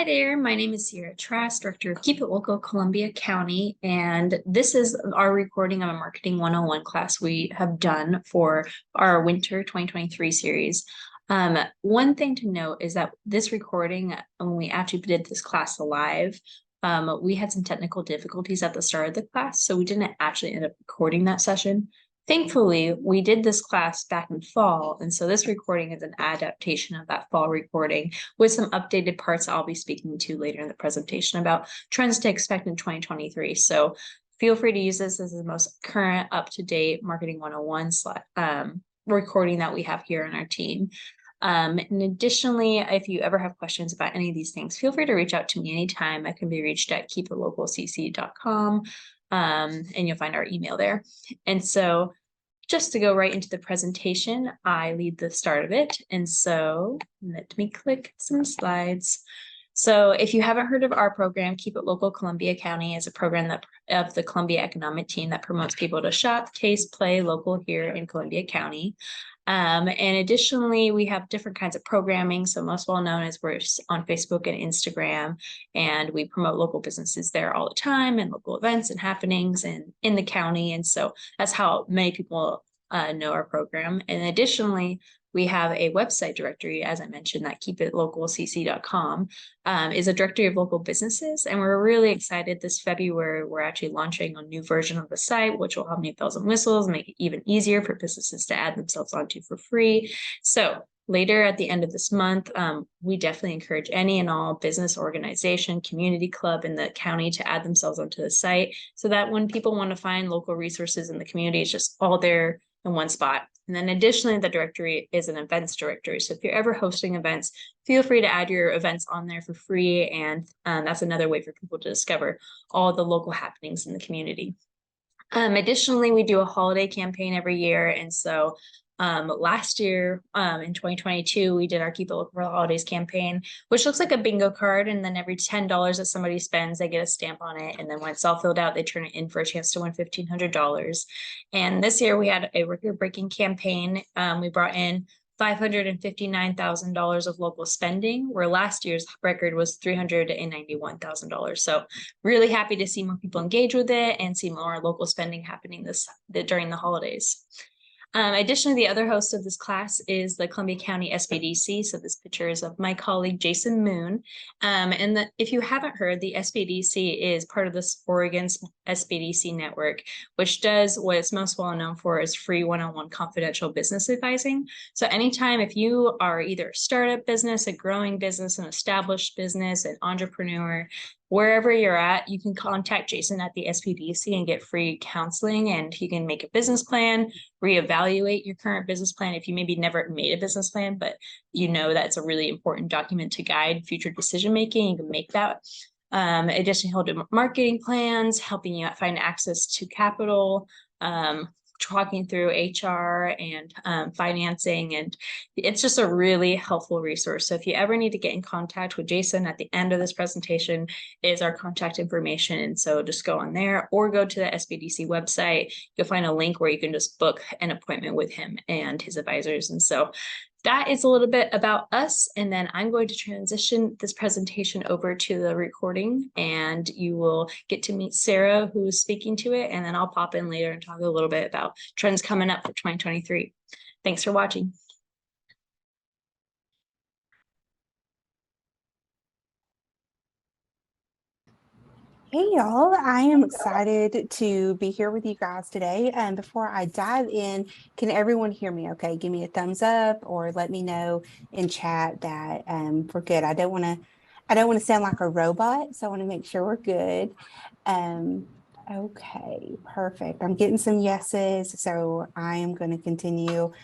Hi there, my name is Sierra Trask, Director of Keep It Local, Columbia County, and this is our recording of a Marketing 101 class we have done for our Winter 2023 series. One thing to note is that this recording, when we actually did this class live, we had some technical difficulties at the start of the class, so we didn't actually end up recording that session. Thankfully, we did this class back in fall, and so this recording is an adaptation of that fall recording with some updated parts I'll be speaking to later in the presentation about trends to expect in 2023. So feel free to use this as the most current, up-to-date Marketing 101 recording that we have here on our team. And additionally, if you ever have questions about any of these things, feel free to reach out to me anytime. I can be reached at keepitlocalcc.com, and you'll find our email there. And so just to go right into the presentation, I lead the start of it. And so let me click some slides. So if you haven't heard of our program, Keep It Local Columbia County is a program that of the Columbia Economic Team that promotes people to shop, taste, play local here in Columbia County. And additionally, we have different kinds of programming. So most well known is we're on Facebook and Instagram, and we promote local businesses there all the time and local events and happenings and in the county. And so that's how many people know our program. And additionally, we have a website directory, as I mentioned, that keepitlocalcc.com is a directory of local businesses. And we're really excited this February, we're actually launching a new version of the site, which will have new bells and whistles, make it even easier for businesses to add themselves onto for free. So later at the end of this month, we definitely encourage any and all business, organization, community club in the county to add themselves onto the site so that when people want to find local resources in the community, it's just all there in one spot. And then additionally, the directory is an events directory. So if you're ever hosting events, feel free to add your events on there for free. And that's another way for people to discover all the local happenings in the community. Additionally, we do a holiday campaign every year. And so last year in 2022, we did our Keep It Local for the Holidays campaign, which looks like a bingo card. And then every $10 that somebody spends, they get a stamp on it. And then when it's all filled out, they turn it in for a chance to win $1,500. And this year we had a record-breaking campaign. We brought in $559,000 of local spending, where last year's record was $391,000. So really happy to see more people engage with it and see more local spending happening during the holidays. Additionally, the other host of this class is the Columbia County SBDC. So this picture is of my colleague, Jason Moon. If you haven't heard, the SBDC is part of this Oregon's SBDC network, which does what it's most well known for is free one-on-one confidential business advising. So anytime if you are either a startup business, a growing business, an established business, an entrepreneur, wherever you're at, you can contact Jason at the SBDC and get free counseling, and he can make a business plan, reevaluate your current business plan. If you maybe never made a business plan, but you know that's a really important document to guide future decision making, you can make that. Additionally, he'll do marketing plans, helping you find access to capital, talking through HR and financing, and it's just a really helpful resource. So if you ever need to get in contact with Jason, at the end of this presentation is our contact information. And so just go on there or go to the SBDC website. You'll find a link where you can just book an appointment with him and his advisors. And so that is a little bit about us. And then I'm going to transition this presentation over to the recording, and you will get to meet Sarah, who is speaking to it. And then I'll pop in later and talk a little bit about trends coming up for 2023. Thanks for watching. Hey y'all, I am excited to be here with you guys today. And before I dive in, can everyone hear me okay? Give me a thumbs up or let me know in chat that we're good. I don't want to sound like a robot, so I want to make sure we're good. Okay, perfect. I'm getting some yeses, so I am going to continue.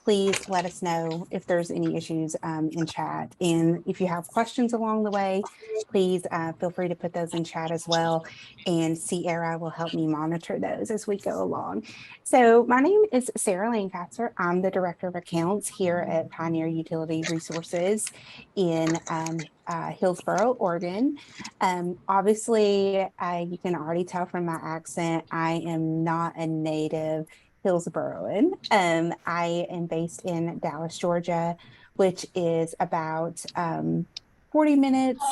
Please let us know if there's any issues in chat. And if you have questions along the way, please feel free to put those in chat as well. And Sierra will help me monitor those as we go along. So my name is Sarah Lancaster. I'm the Director of Accounts here at Pioneer Utility Resources in Hillsboro, Oregon. Obviously, you can already tell from my accent, I am not a native Hillsboroan. I am based in Dallas, Georgia, which is about 40 minutes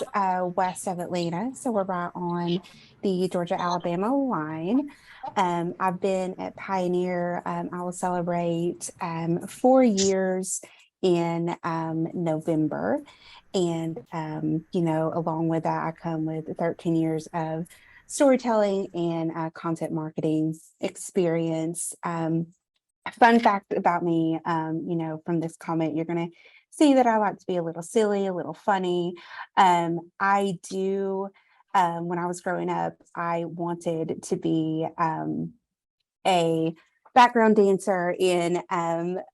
west of Atlanta. So we're right on the Georgia-Alabama line. I've been at Pioneer. I will celebrate 4 years in November. And, you know, along with that, I come with 13 years of storytelling and content marketing experience. Fun fact about me, you know, from this comment, you're going to see that I like to be a little silly, a little funny. I do, when I was growing up, I wanted to be a background dancer in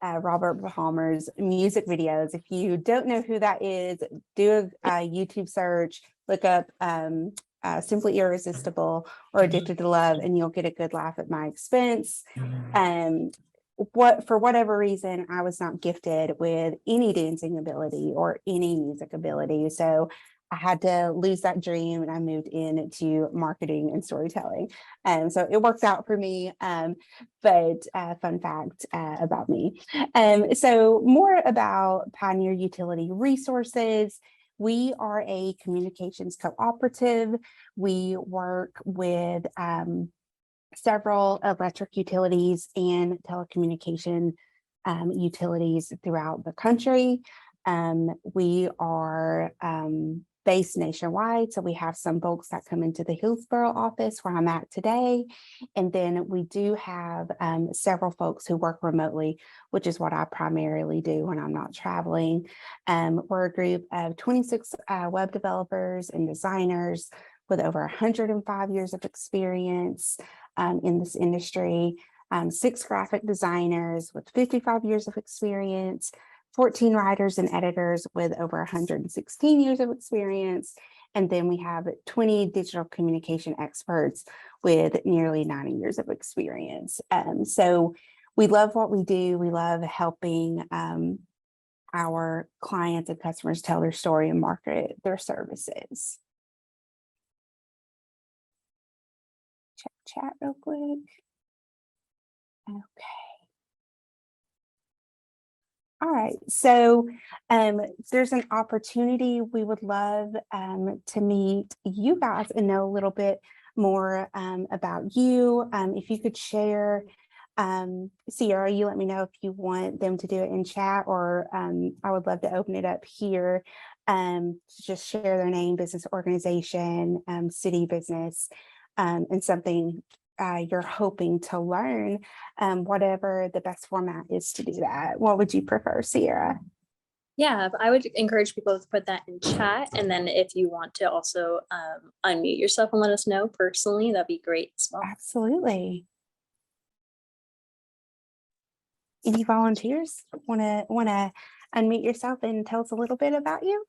Robert Palmer's music videos. If you don't know who that is, do a YouTube search, look up Simply Irresistible or Addicted to Love, and you'll get a good laugh at my expense. For whatever reason, I was not gifted with any dancing ability or any music ability. So I had to lose that dream and I moved into marketing and storytelling. So it worked out for me. But fun fact about me. So more about Pioneer Utility Resources. We are a communications cooperative. We work with several electric utilities and telecommunication utilities throughout the country. We are based nationwide, so we have some folks that come into the Hillsborough office where I'm at today, and then we do have several folks who work remotely, which is what I primarily do when I'm not traveling. We're a group of 26 web developers and designers with over 105 years of experience in this industry, 6 graphic designers with 55 years of experience, 14 writers and editors with over 116 years of experience, and then we have 20 digital communication experts with nearly 90 years of experience. So we love what we do. We love helping our clients and customers tell their story and market their services. Check chat real quick. Okay. All right, so there's an opportunity. We would love to meet you guys and know a little bit more about you. If you could share, Sierra, you let me know if you want them to do it in chat, or I would love to open it up here. To just share their name, business organization, city, business, and something you're hoping to learn, whatever the best format is to do that. What would you prefer, Sierra? Yeah, I would encourage people to put that in chat. And then if you want to also unmute yourself and let us know personally, that'd be great as well. Absolutely. Any volunteers want to unmute yourself and tell us a little bit about you?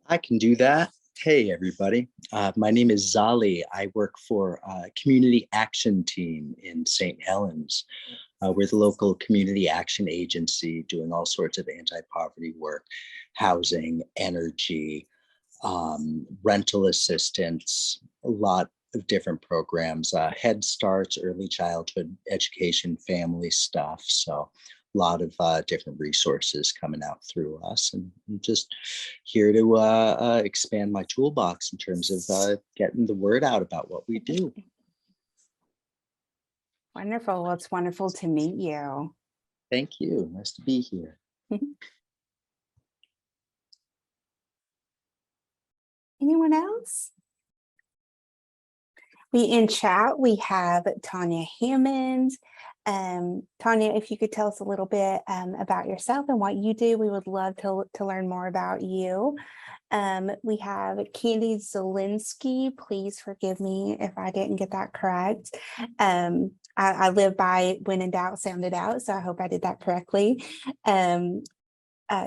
I can do that. Hey, everybody. My name is Zali. I work for a community action team in St. Helens. We're the local community action agency doing all sorts of anti-poverty work, housing, energy, rental assistance, a lot of different programs, Head Starts, early childhood education, family stuff. So a lot of different resources coming out through us, and I'm just here to expand my toolbox in terms of getting the word out about what we do. Wonderful. Well, it's wonderful to meet you. Thank you. Nice to be here. Anyone else? In chat, we have Tanya Hammond. Tanya, if you could tell us a little bit about yourself and what you do, we would love to learn more about you. We have Candy Zielinski. Please forgive me if I didn't get that correct. I live by when in doubt, sound it out. So I hope I did that correctly.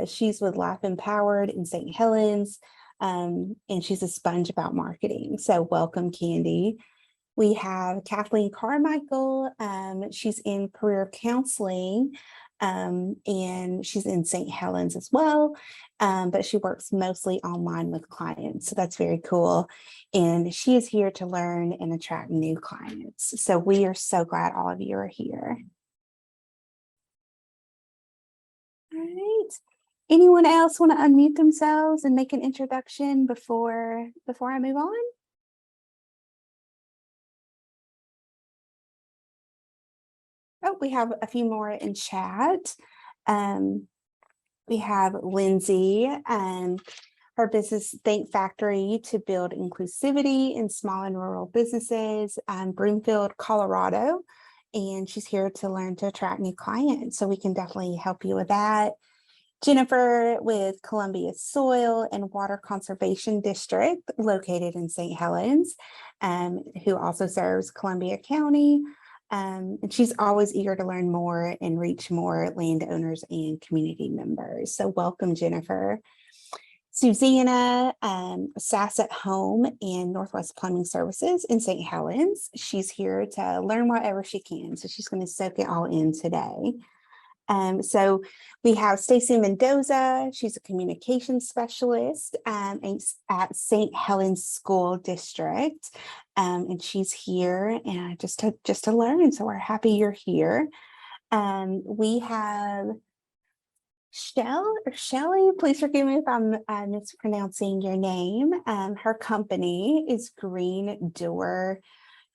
She's with Life Empowered in St. Helens, and she's a sponge about marketing. So welcome, Candy. We have Kathleen Carmichael. She's in career counseling, and she's in St. Helens as well, but she works mostly online with clients. So that's very cool. And she is here to learn and attract new clients. So we are so glad all of you are here. All right. Anyone else want to unmute themselves and make an introduction before I move on? Oh, we have a few more in chat. We have Lindsay, her business Think Factory to build inclusivity in small and rural businesses, Broomfield, Colorado. And she's here to learn to attract new clients. So we can definitely help you with that. Jennifer with Columbia Soil and Water Conservation District located in St. Helens, who also serves Columbia County. And she's always eager to learn more and reach more landowners and community members. So welcome, Jennifer. Susanna, Sassett Home and Northwest Plumbing Services in St. Helens. She's here to learn whatever she can. So she's going to soak it all in today. So we have Stacy Mendoza. She's a communications specialist at St. Helens School District. And she's here and just to learn. So we're happy you're here. We have Shelly, please forgive me if I'm mispronouncing your name. Her company is Green Door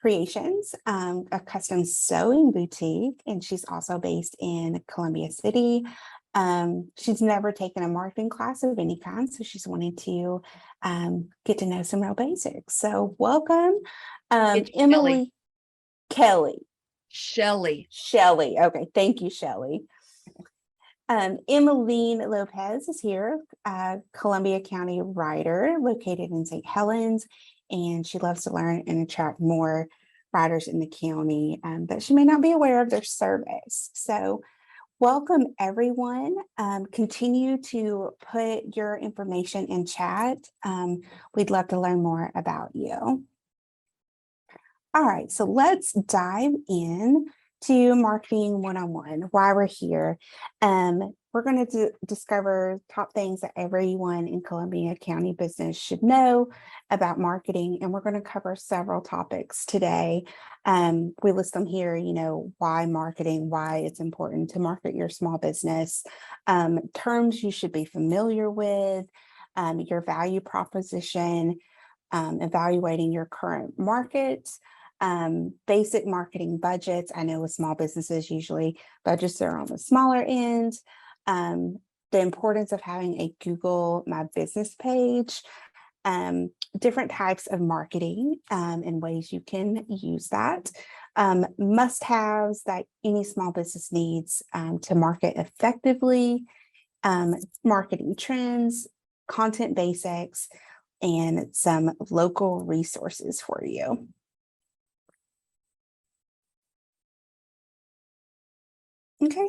Creations, a custom sewing boutique, and she's also based in Columbia City. She's never taken a marketing class of any kind, so she's wanting to get to know some real basics. So welcome, Emily. Kelly. Shelly. Okay, thank you, Shelly. Emmeline Lopez is here, Columbia County writer located in St. Helens, and she loves to learn and attract more riders in the county that she may not be aware of their service. So welcome everyone. Continue to put your information in chat. We'd love to learn more about you. All right, so let's dive in to Marketing 101, why we're here. We're going to discover top things that everyone in Columbia County business should know about marketing, and we're going to cover several topics today. We list them here, why marketing, why it's important to market your small business, terms you should be familiar with, your value proposition, evaluating your current market, basic marketing budgets. I know with small businesses, usually budgets are on the smaller end. The importance of having a Google My Business page, different types of marketing and ways you can use that. Must-haves that any small business needs to market effectively, marketing trends, content basics, and some local resources for you. Okay,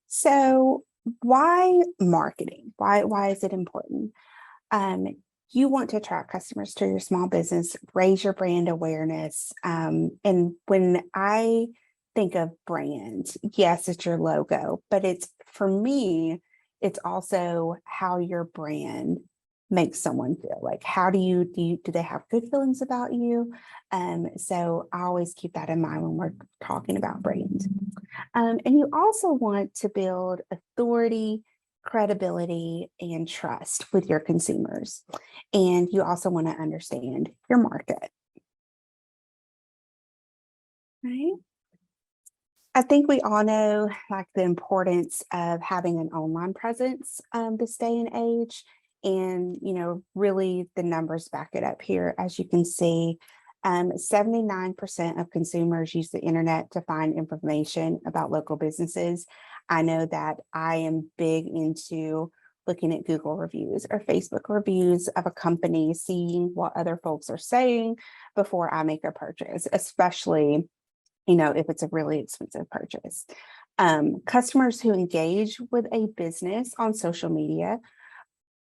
so why marketing? Why is it important? You want to attract customers to your small business, raise your brand awareness. And when I think of brand, yes, it's your logo, but for me, it's also how your brand makes someone feel. Like, how do they have good feelings about you? So I always keep that in mind when we're talking about brand. And you also want to build authority, credibility, and trust with your consumers. And you also want to understand your market. Right? I think we all know the importance of having an online presence this day and age. And, really the numbers back it up here. As you can see, 79% of consumers use the internet to find information about local businesses. I know that I am big into looking at Google reviews or Facebook reviews of a company, seeing what other folks are saying before I make a purchase, especially, if it's a really expensive purchase. Customers who engage with a business on social media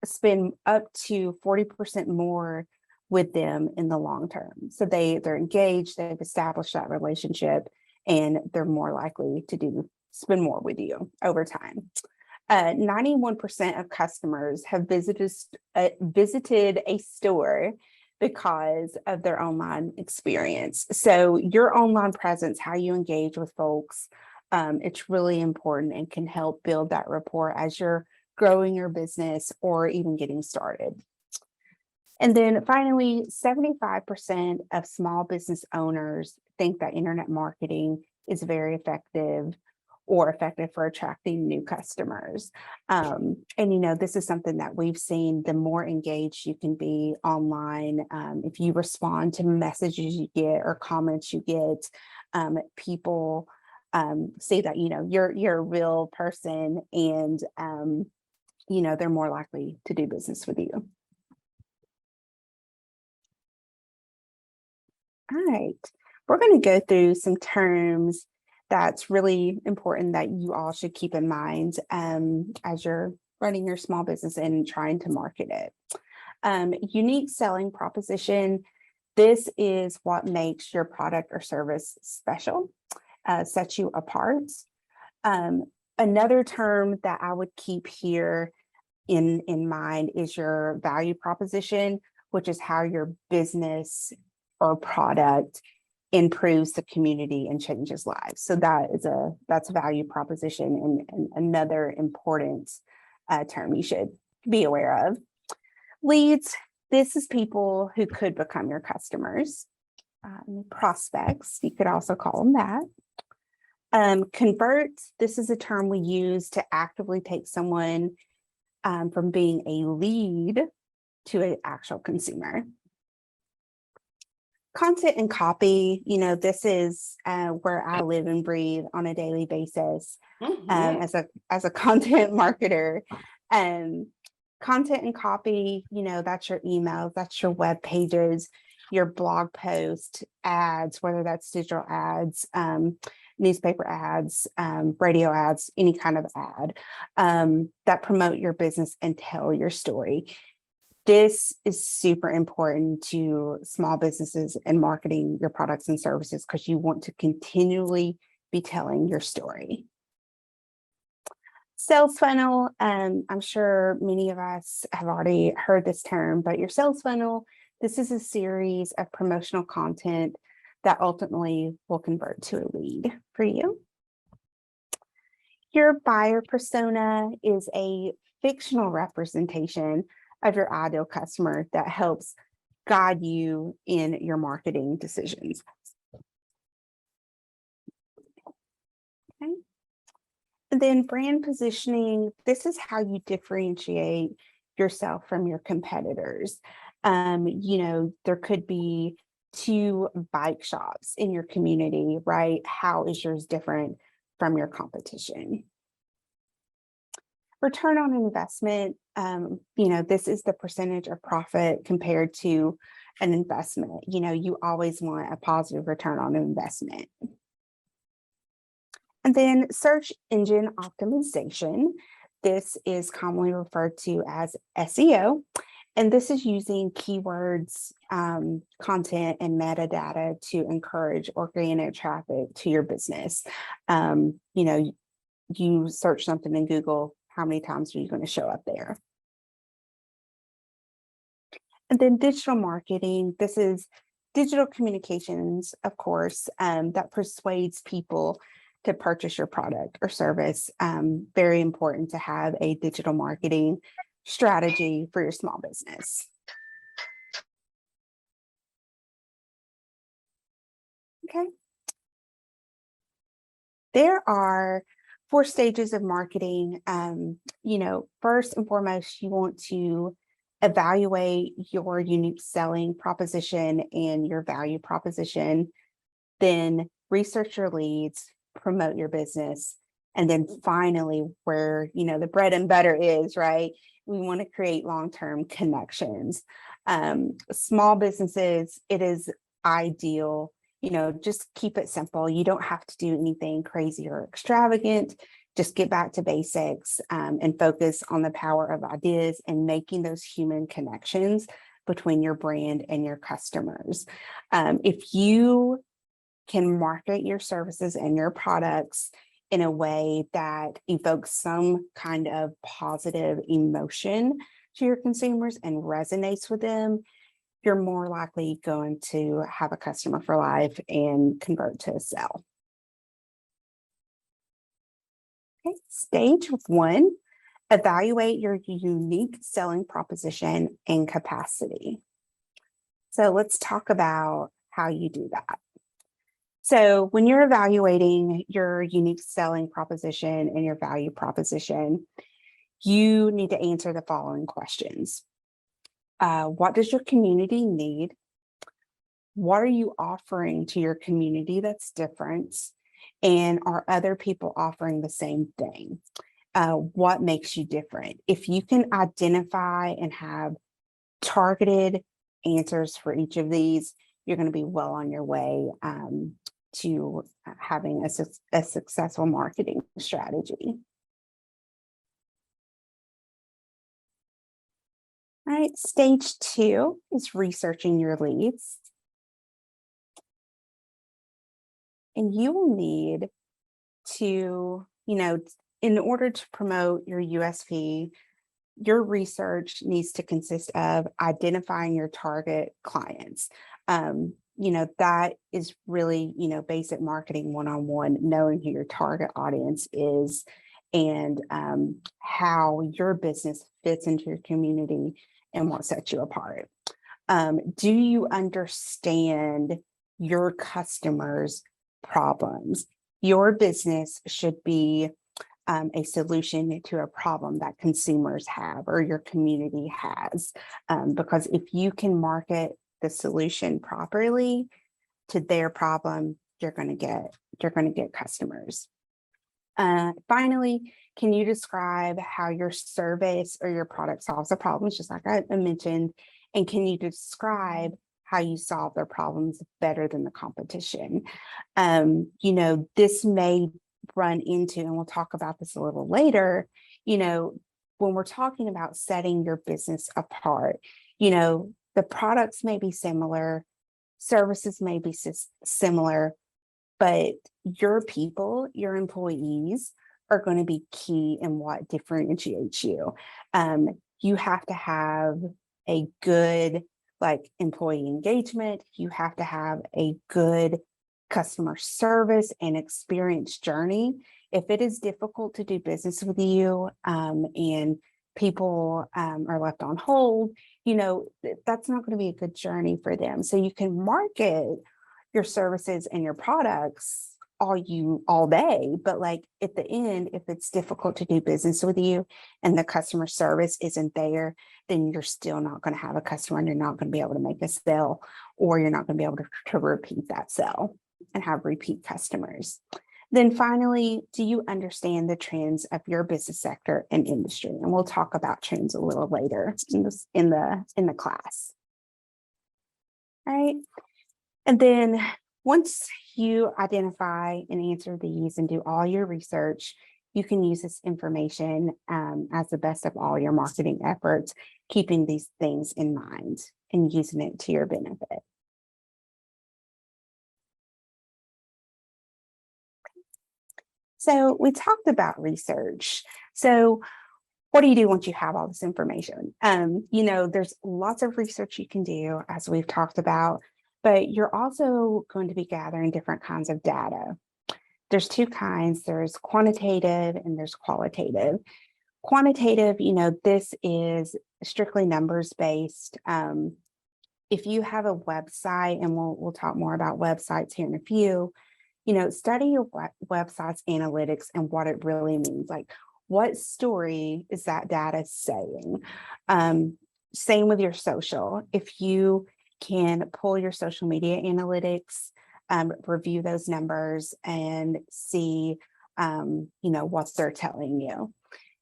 spend up to 40% more with them in the long term. So they're engaged, they've established that relationship, and they're more likely to spend more with you over time. 91% of customers have visited a store because of their online experience. So your online presence, how you engage with folks, it's really important and can help build that rapport as you're growing your business, or even getting started. And then finally, 75% of small business owners think that internet marketing is very effective or effective for attracting new customers. And, this is something that we've seen. The more engaged you can be online, if you respond to messages you get or comments you get, people say that, you're a real person, and, they're more likely to do business with you. All right, we're going to go through some terms that's really important that you all should keep in mind as you're running your small business and trying to market it. Unique selling proposition. This is what makes your product or service special, sets you apart. Another term that I would keep here in mind is your value proposition, which is how your business or product improves the community and changes lives. So that's a value proposition, and another important term you should be aware of. Leads. This is people who could become your customers. Prospects, you could also call them that. Convert. This is a term we use to actively take someone from being a lead to an actual consumer. Content and copy, this is where I live and breathe on a daily basis as a content marketer. Content and copy, that's your emails, that's your web pages, your blog posts, ads, whether that's digital ads, newspaper ads, radio ads, any kind of ad that promote your business and tell your story. This is super important to small businesses and marketing your products and services, because you want to continually be telling your story. Sales funnel. I'm sure many of us have already heard this term, but your sales funnel, this is a series of promotional content that ultimately will convert to a lead for you. Your buyer persona is a fictional representation of your ideal customer that helps guide you in your marketing decisions. Okay. And then brand positioning, this is how you differentiate yourself from your competitors. There could be 2 bike shops in your community, right? How is yours different from your competition? Return on investment, this is the percentage of profit compared to an investment. You always want a positive return on investment. And then search engine optimization. This is commonly referred to as SEO. And this is using keywords, content, and metadata to encourage organic traffic to your business. You search something in Google, how many times are you going to show up there? And then digital marketing. This is digital communications, of course, that persuades people to purchase your product or service. Very important to have a digital marketing strategy for your small business. Okay. There are 4 stages of marketing. First and foremost, you want to evaluate your unique selling proposition and your value proposition. Then research your leads, promote your business. And then finally, where, the bread and butter is, right? We want to create long-term connections. Small businesses, it is ideal, just keep it simple. You don't have to do anything crazy or extravagant. Just get back to basics and focus on the power of ideas and making those human connections between your brand and your customers. If you can market your services and your products in a way that evokes some kind of positive emotion to your consumers and resonates with them, you're more likely going to have a customer for life and convert to a sale. Okay, stage 1, Evaluate your unique selling proposition and capacity. So let's talk about how you do that. So when you're evaluating your unique selling proposition and your value proposition, you need to answer the following questions. What does your community need? What are you offering to your community that's different? And are other people offering the same thing? What makes you different? If you can identify and have targeted answers for each of these, you're going to be well on your way to having a successful marketing strategy. All right, stage 2 is researching your leads. And you will need to, in order to promote your USP, your research needs to consist of identifying your target clients. That is really, basic marketing 101, knowing who your target audience is and how your business fits into your community and what sets you apart. Do you understand your customers' problems? Your business should be a solution to a problem that consumers have or your community has. Because if you can market the solution properly to their problem, you're going to get customers. Finally, can you describe how your service or your product solves a problem, just like I mentioned? And can you describe how you solve their problems better than the competition? This may run into, and we'll talk about this a little later, when we're talking about setting your business apart, the products may be similar, services may be similar, but your people, your employees are going to be key in what differentiates you. You have to have a good employee engagement. You have to have a good customer service and experience journey. If it is difficult to do business with you and people are left on hold, that's not going to be a good journey for them. So you can market your services and your products all day, but at the end, if it's difficult to do business with you and the customer service isn't there, then you're still not going to have a customer and you're not going to be able to make a sale, or you're not going to be able to repeat that sale and have repeat customers. Then finally, do you understand the trends of your business sector and industry? And we'll talk about trends a little later in the class. All right. And then once you identify and answer these and do all your research, you can use this information as the best of all your marketing efforts, keeping these things in mind and using it to your benefit. So we talked about research. So what do you do once you have all this information? There's lots of research you can do, as we've talked about, but you're also going to be gathering different kinds of data. There's two kinds. There's quantitative and there's qualitative. Quantitative, this is strictly numbers based. If you have a website, and we'll talk more about websites here in a few, study your website's analytics and what it really means. What story is that data saying? Same with your social. If you can pull your social media analytics, review those numbers and see, what they're telling you.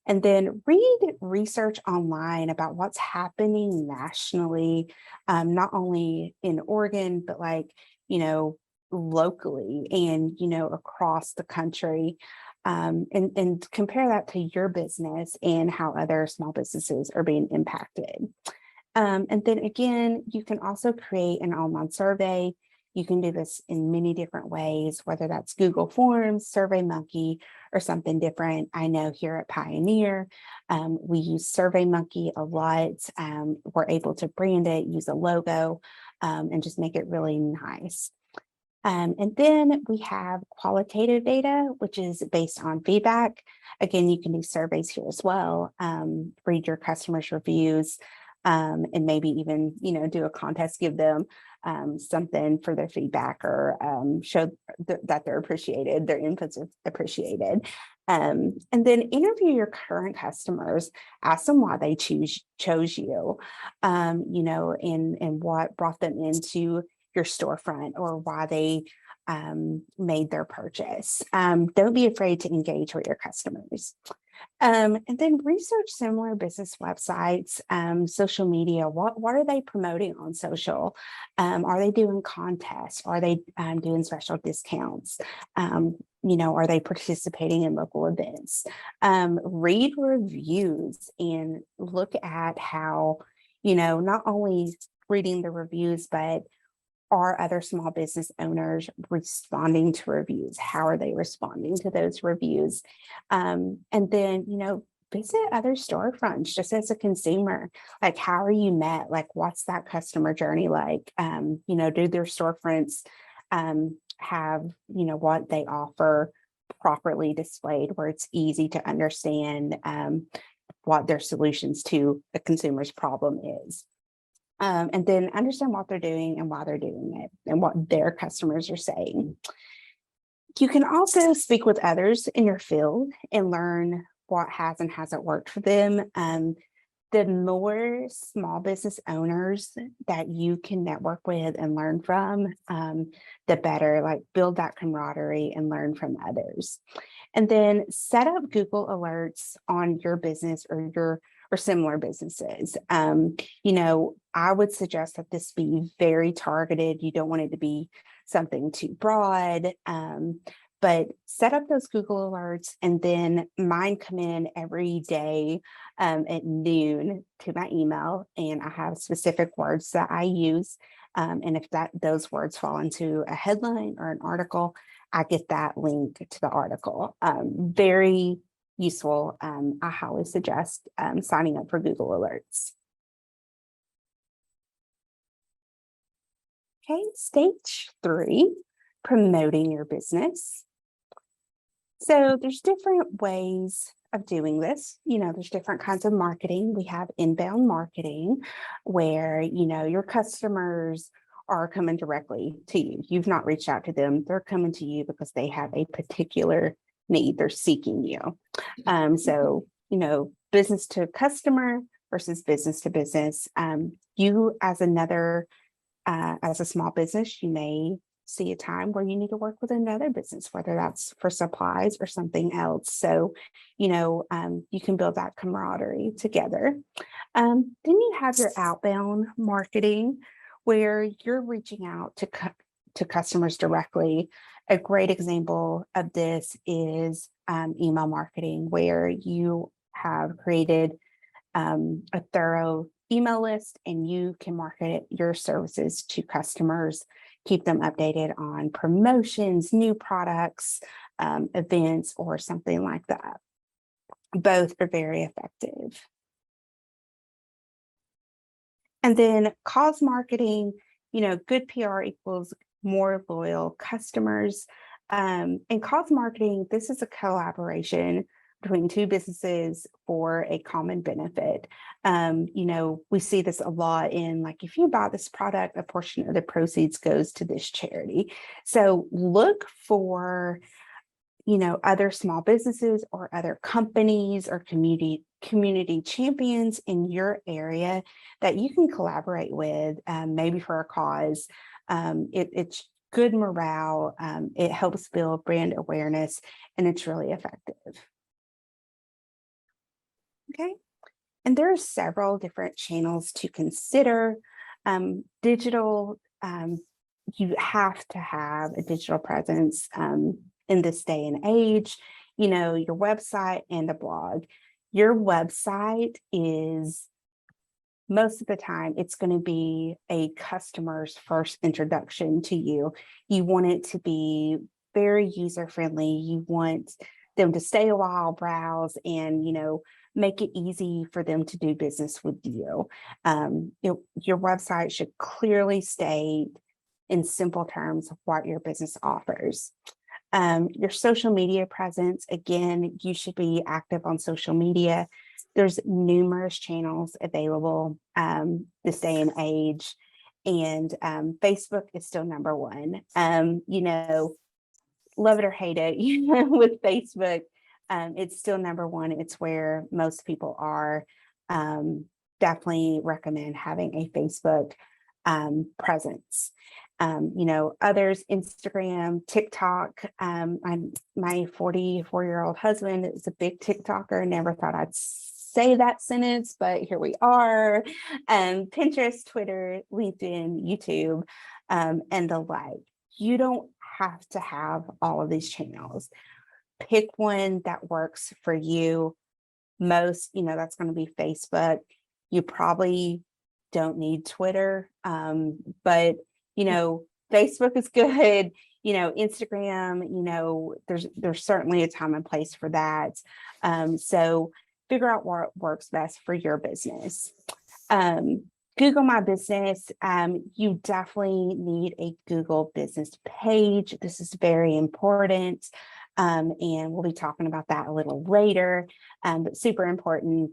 And then read research online about what's happening nationally, not only in Oregon, but locally and, across the country. And compare that to your business and how other small businesses are being impacted. And then again, you can also create an online survey. You can do this in many different ways, whether that's Google Forms, SurveyMonkey, or something different. I know here at Pioneer, we use SurveyMonkey a lot. We're able to brand it, use a logo, and just make it really nice. And then we have qualitative data, which is based on feedback. Again, you can do surveys here as well, read your customers' reviews, and maybe even, do a contest, give them something for their feedback, or show that they're appreciated, their inputs are appreciated. And then interview your current customers, ask them why they chose you, and what brought them into your storefront, or why they made their purchase. Don't be afraid to engage with your customers. And then research similar business websites, social media. What are they promoting on social? Are they doing contests? Are they doing special discounts? Are they participating in local events? Read reviews and look at how, not only reading the reviews, but are other small business owners responding to reviews? How are they responding to those reviews? And then, visit other storefronts just as a consumer. Like, how are you met? Like, what's that customer journey like? Do their storefronts have, what they offer properly displayed, where it's easy to understand what their solutions to a consumer's problem is? And then understand what they're doing and why they're doing it, and what their customers are saying. You can also speak with others in your field and learn what has and hasn't worked for them. The more small business owners that you can network with and learn from, the better. Like, build that camaraderie and learn from others. And then set up Google alerts on your business or similar businesses. I would suggest that this be very targeted. You don't want it to be something too broad, but set up those Google alerts, and then mine come in every day at noon to my email, and I have specific words that I use. And if those words fall into a headline or an article, I get that link to the article. Very useful. I highly suggest signing up for Google Alerts. Okay, stage 3, promoting your business. So there's different ways of doing this. There's different kinds of marketing. We have inbound marketing, where, your customers are coming directly to you. You've not reached out to them. They're coming to you because they have a particular need. They're seeking you. So, business to customer versus business to business. You as a small business, you may see a time where you need to work with another business, whether that's for supplies or something else. So, you can build that camaraderie together. Then you have your outbound marketing, where you're reaching out to customers directly. A great example of this is email marketing, where you have created a thorough email list, and you can market your services to customers, keep them updated on promotions, new products, events, or something like that. Both are very effective. And then cause marketing, good PR equals more loyal customers. And cause marketing, this is a collaboration between two businesses for a common benefit. We see this a lot in, like, if you buy this product, a portion of the proceeds goes to this charity. So look for, other small businesses or other companies or community champions in your area that you can collaborate with, maybe for a cause. It's good morale. It helps build brand awareness, and it's really effective. Okay, and there are several different channels to consider. Digital, you have to have a digital presence in this day and age. Your website and a blog. Your website is, most of the time, it's going to be a customer's first introduction to you. You want it to be very user-friendly. You want them to stay a while, browse, and, make it easy for them to do business with you. Your website should clearly state in simple terms of what your business offers. Your social media presence, again, you should be active on social media. There's numerous channels available this day and age, and Facebook is still number one. Love it or hate it, with Facebook, it's still number one. It's where most people are. Definitely recommend having a Facebook presence. Others, Instagram, TikTok. My 44-year-old husband is a big TikToker. Never thought I'd say that sentence, but here we are. Pinterest, Twitter, LinkedIn, YouTube, and the like. You don't have to have all of these channels. Pick one that works for you. Most, that's going to be Facebook. You probably don't need Twitter, but Facebook is good. Instagram, there's certainly a time and place for that. So figure out what works best for your business. Google My Business, you definitely need a Google business page. This is very important. And we'll be talking about that a little later, but super important.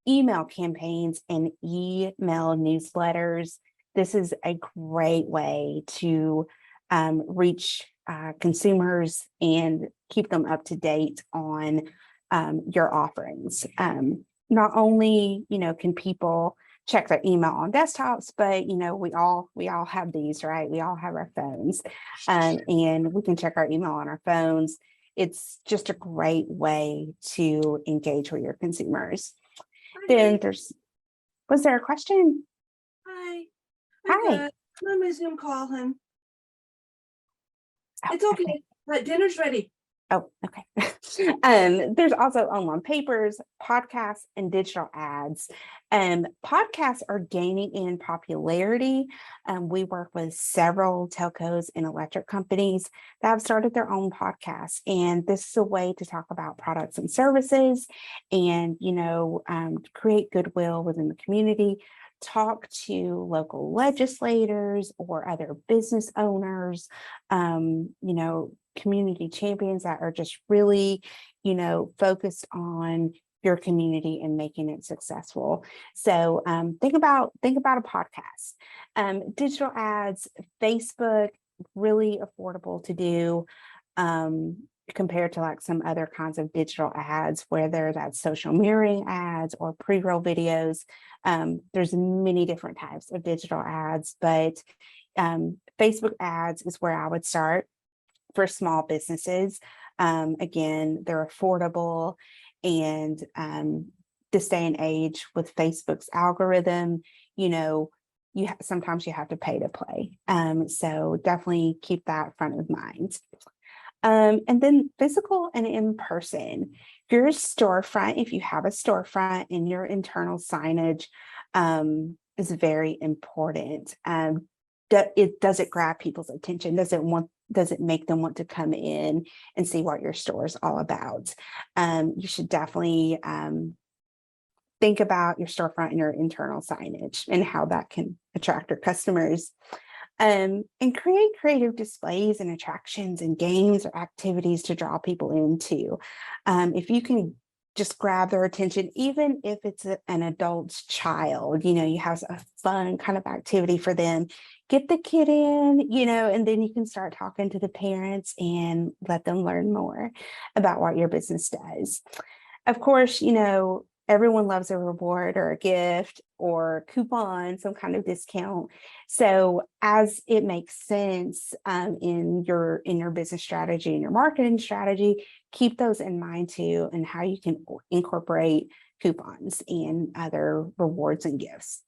Email campaigns and email newsletters. This is a great way to reach consumers and keep them up to date on your offerings. Not only, can people check their email on desktops, but we all have these, right? We all have our phones, and we can check our email on our phones. It's just a great way to engage with your consumers. Then was there a question? Hi. Hi. Let me Zoom call him. Oh, It's okay. But dinner's ready. Oh, okay. There's also online papers, podcasts, and digital ads. Podcasts are gaining in popularity. We work with several telcos and electric companies that have started their own podcasts. And this is a way to talk about products and services and, create goodwill within the community. Talk to local legislators or other business owners, community champions that are just really, focused on your community and making it successful. So think about a podcast. Digital ads, Facebook, really affordable to do compared to like some other kinds of digital ads, whether that's social mirroring ads or pre-roll videos. There's many different types of digital ads, but Facebook ads is where I would start for small businesses. Again, they're affordable, and this day and age with Facebook's algorithm, sometimes you have to pay to play. So definitely keep that front of mind. And then physical and in person. Your storefront, if you have a storefront, and your internal signage is very important. Does it grab people's attention? Does it make them want to come in and see what your store is all about? You should definitely think about your storefront and your internal signage and how that can attract your customers. And create creative displays and attractions and games or activities to draw people into. If you can just grab their attention, even if it's an adult's child, you have a fun kind of activity for them, get the kid in, and then you can start talking to the parents and let them learn more about what your business does. Of course, everyone loves a reward or a gift or coupon, some kind of discount. So as it makes sense in your business strategy and your marketing strategy, keep those in mind too, and how you can incorporate coupons and other rewards and gifts.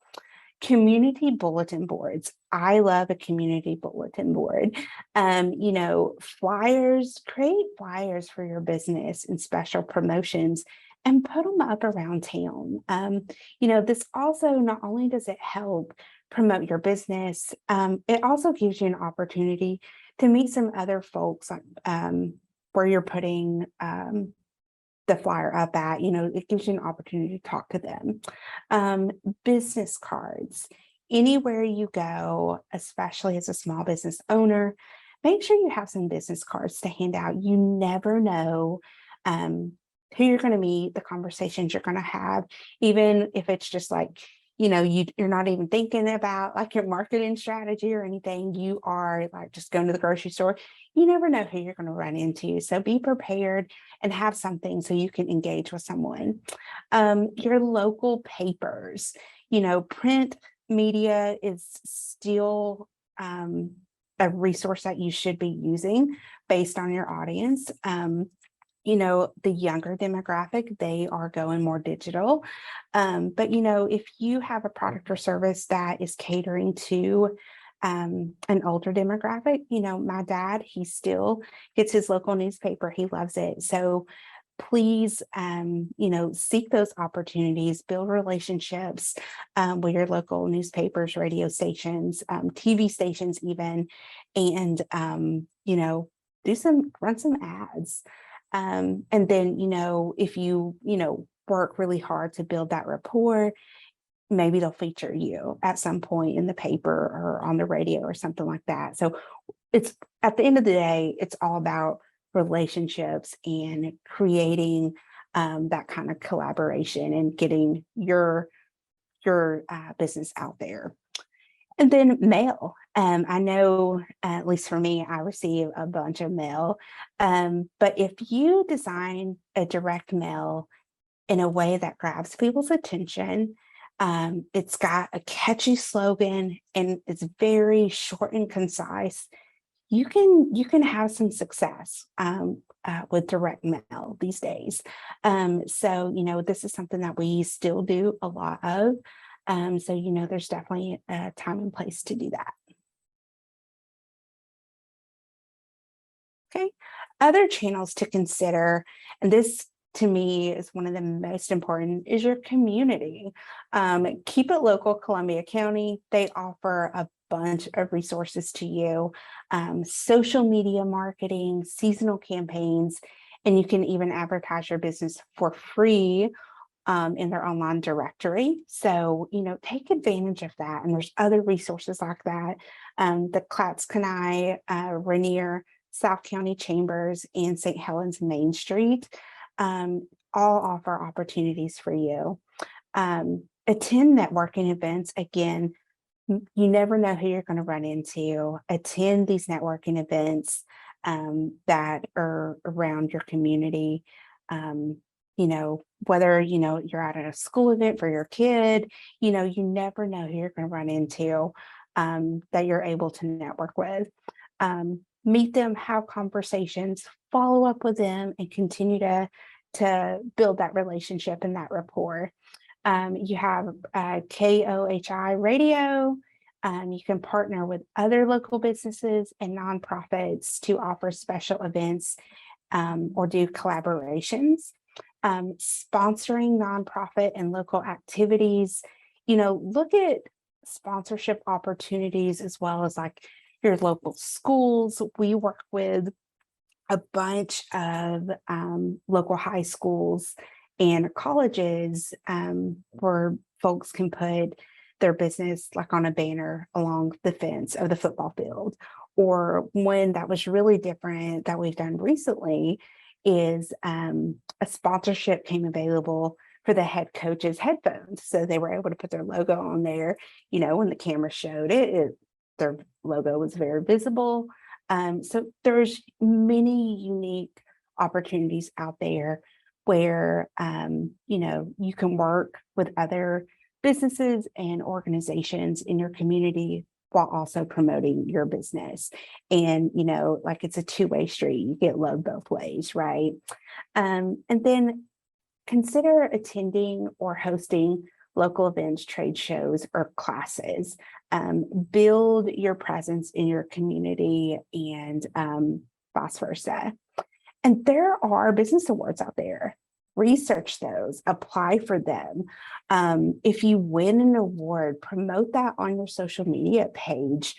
Community bulletin boards. I love a community bulletin board. Flyers, create flyers for your business and special promotions and put them up around town. This also, not only does it help promote your business, it also gives you an opportunity to meet some other folks where you're putting the flyer up at, it gives you an opportunity to talk to them. Business cards. anywhere you go, especially as a small business owner, make sure you have some business cards to hand out. You never know who you're going to meet, the conversations you're going to have, even if it's just like, you're not even thinking about like your marketing strategy or anything. You are like just going to the grocery store. You never know who you're going to run into. So be prepared and have something so you can engage with someone. Your local papers, print media is still a resource that you should be using based on your audience. The younger demographic, they are going more digital. But if you have a product or service that is catering to an older demographic, my dad, he still gets his local newspaper. He loves it. So please, seek those opportunities, build relationships with your local newspapers, radio stations, TV stations even, and, run some ads. And then, if you, work really hard to build that rapport, maybe they'll feature you at some point in the paper or on the radio or something like that. So it's at the end of the day, it's all about relationships and creating that kind of collaboration and getting your business out there. And then mail. I know, at least for me, I receive a bunch of mail. But if you design a direct mail in a way that grabs people's attention, it's got a catchy slogan and it's very short and concise, you can have some success with direct mail these days. So, this is something that we still do a lot of. So, there's definitely a time and place to do that. Okay, other channels to consider, and this to me is one of the most important, is your community. Keep It Local Columbia County, they offer a bunch of resources to you, social media marketing, seasonal campaigns, and you can even advertise your business for free in their online directory. So, take advantage of that. And there's other resources like that. The Clatskanie, Rainier, South County Chambers, and St. Helens Main Street all offer opportunities for you. Attend networking events. Again, you never know who you're going to run into. Attend these networking events that are around your community. Whether, you're at a school event for your kid, you never know who you're going to run into that you're able to network with. Meet them, have conversations, follow up with them, and continue to build that relationship and that rapport. You have KOHI Radio. You can partner with other local businesses and nonprofits to offer special events or do collaborations. Sponsoring nonprofit and local activities. Look at sponsorship opportunities as well as like your local schools. We work with a bunch of local high schools and colleges where folks can put their business like on a banner along the fence of the football field. Or one that was really different that we've done recently is a sponsorship came available for the head coach's headphones. So they were able to put their logo on there. When the camera showed it, their logo was very visible. So there's many unique opportunities out there where, you can work with other businesses and organizations in your community while also promoting your business. And, like it's a two-way street, you get love both ways, right? And then consider attending or hosting local events, trade shows, or classes. Build your presence in your community and vice versa. And there are business awards out there. Research those, apply for them. If you win an award, promote that on your social media page.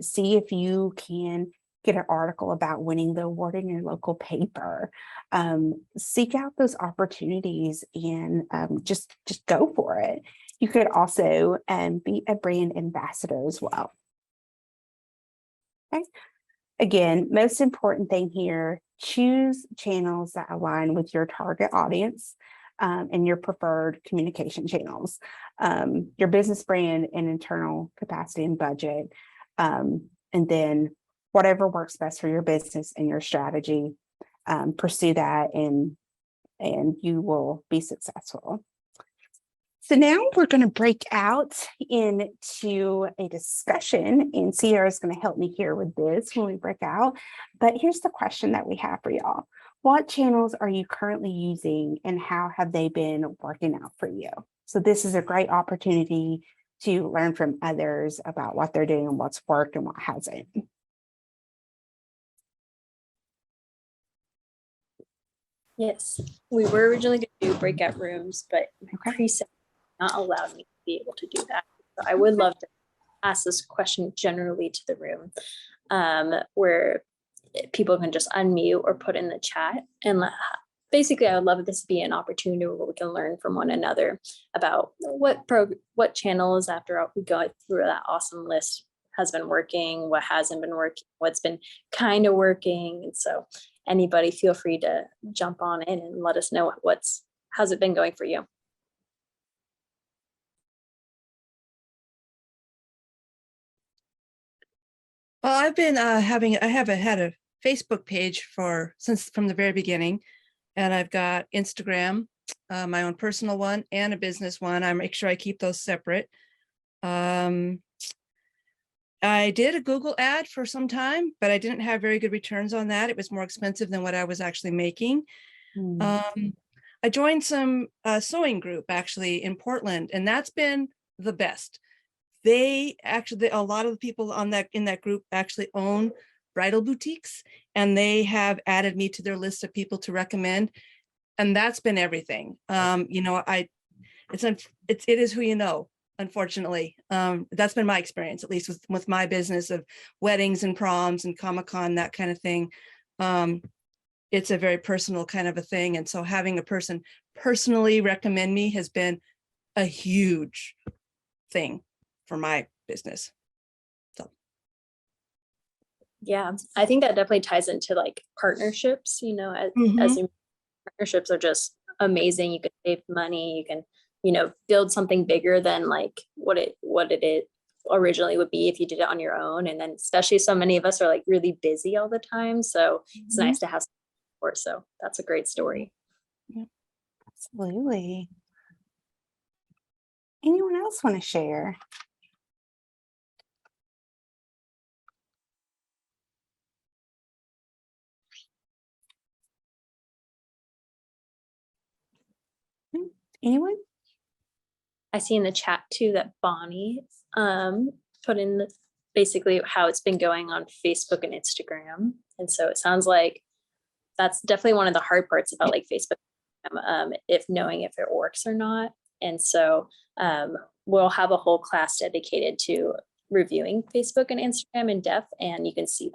See if you can get an article about winning the award in your local paper. Seek out those opportunities and just go for it. You could also be a brand ambassador as well. Okay. Again, most important thing here, choose channels that align with your target audience and your preferred communication channels, your business brand and internal capacity and budget, and then whatever works best for your business and your strategy, pursue that and you will be successful. So now we're going to break out into a discussion, and Sierra is going to help me here with this when we break out. But here's the question that we have for y'all. What channels are you currently using and how have they been working out for you? So this is a great opportunity to learn from others about what they're doing and what's worked and what hasn't. Yes, we were originally going to do breakout rooms, but Okay. preset not allowed me to be able to do that. So I would love to ask this question generally to the room, where people can just unmute or put in the chat. And basically, I would love this to be an opportunity where we can learn from one another about what channels after we go through that awesome list has been working, what hasn't been working, what's been kind of working. And so anybody feel free to jump on in and let us know how's it been going for you. Well, I've been I have had a Facebook page from the very beginning, and I've got Instagram, my own personal one and a business one. I make sure I keep those separate. I did a Google ad for some time, but I didn't have very good returns on that. It was more expensive than what I was actually making. I joined some sewing group actually in Portland, and that's been the best. A lot of the people in that group actually own bridal boutiques, and they have added me to their list of people to recommend. And that's been everything. It is who you know, unfortunately. That's been my experience, at least with my business of weddings and proms and Comic-Con, that kind of thing. It's a very personal kind of a thing. And so having a person personally recommend me has been a huge thing for my business. So Yeah, I think that definitely ties into like partnerships, as partnerships are just amazing. You can save money, you can, build something bigger than like what it originally would be if you did it on your own. And then especially so many of us are like really busy all the time. So it's nice to have support. So that's a great story. Yeah, absolutely. Anyone else want to share? Anyone? I see in the chat too that Bonnie put in basically how it's been going on Facebook and Instagram. And so it sounds like that's definitely one of the hard parts about like Facebook, if knowing if it works or not. And so we'll have a whole class dedicated to reviewing Facebook and Instagram in depth, and you can see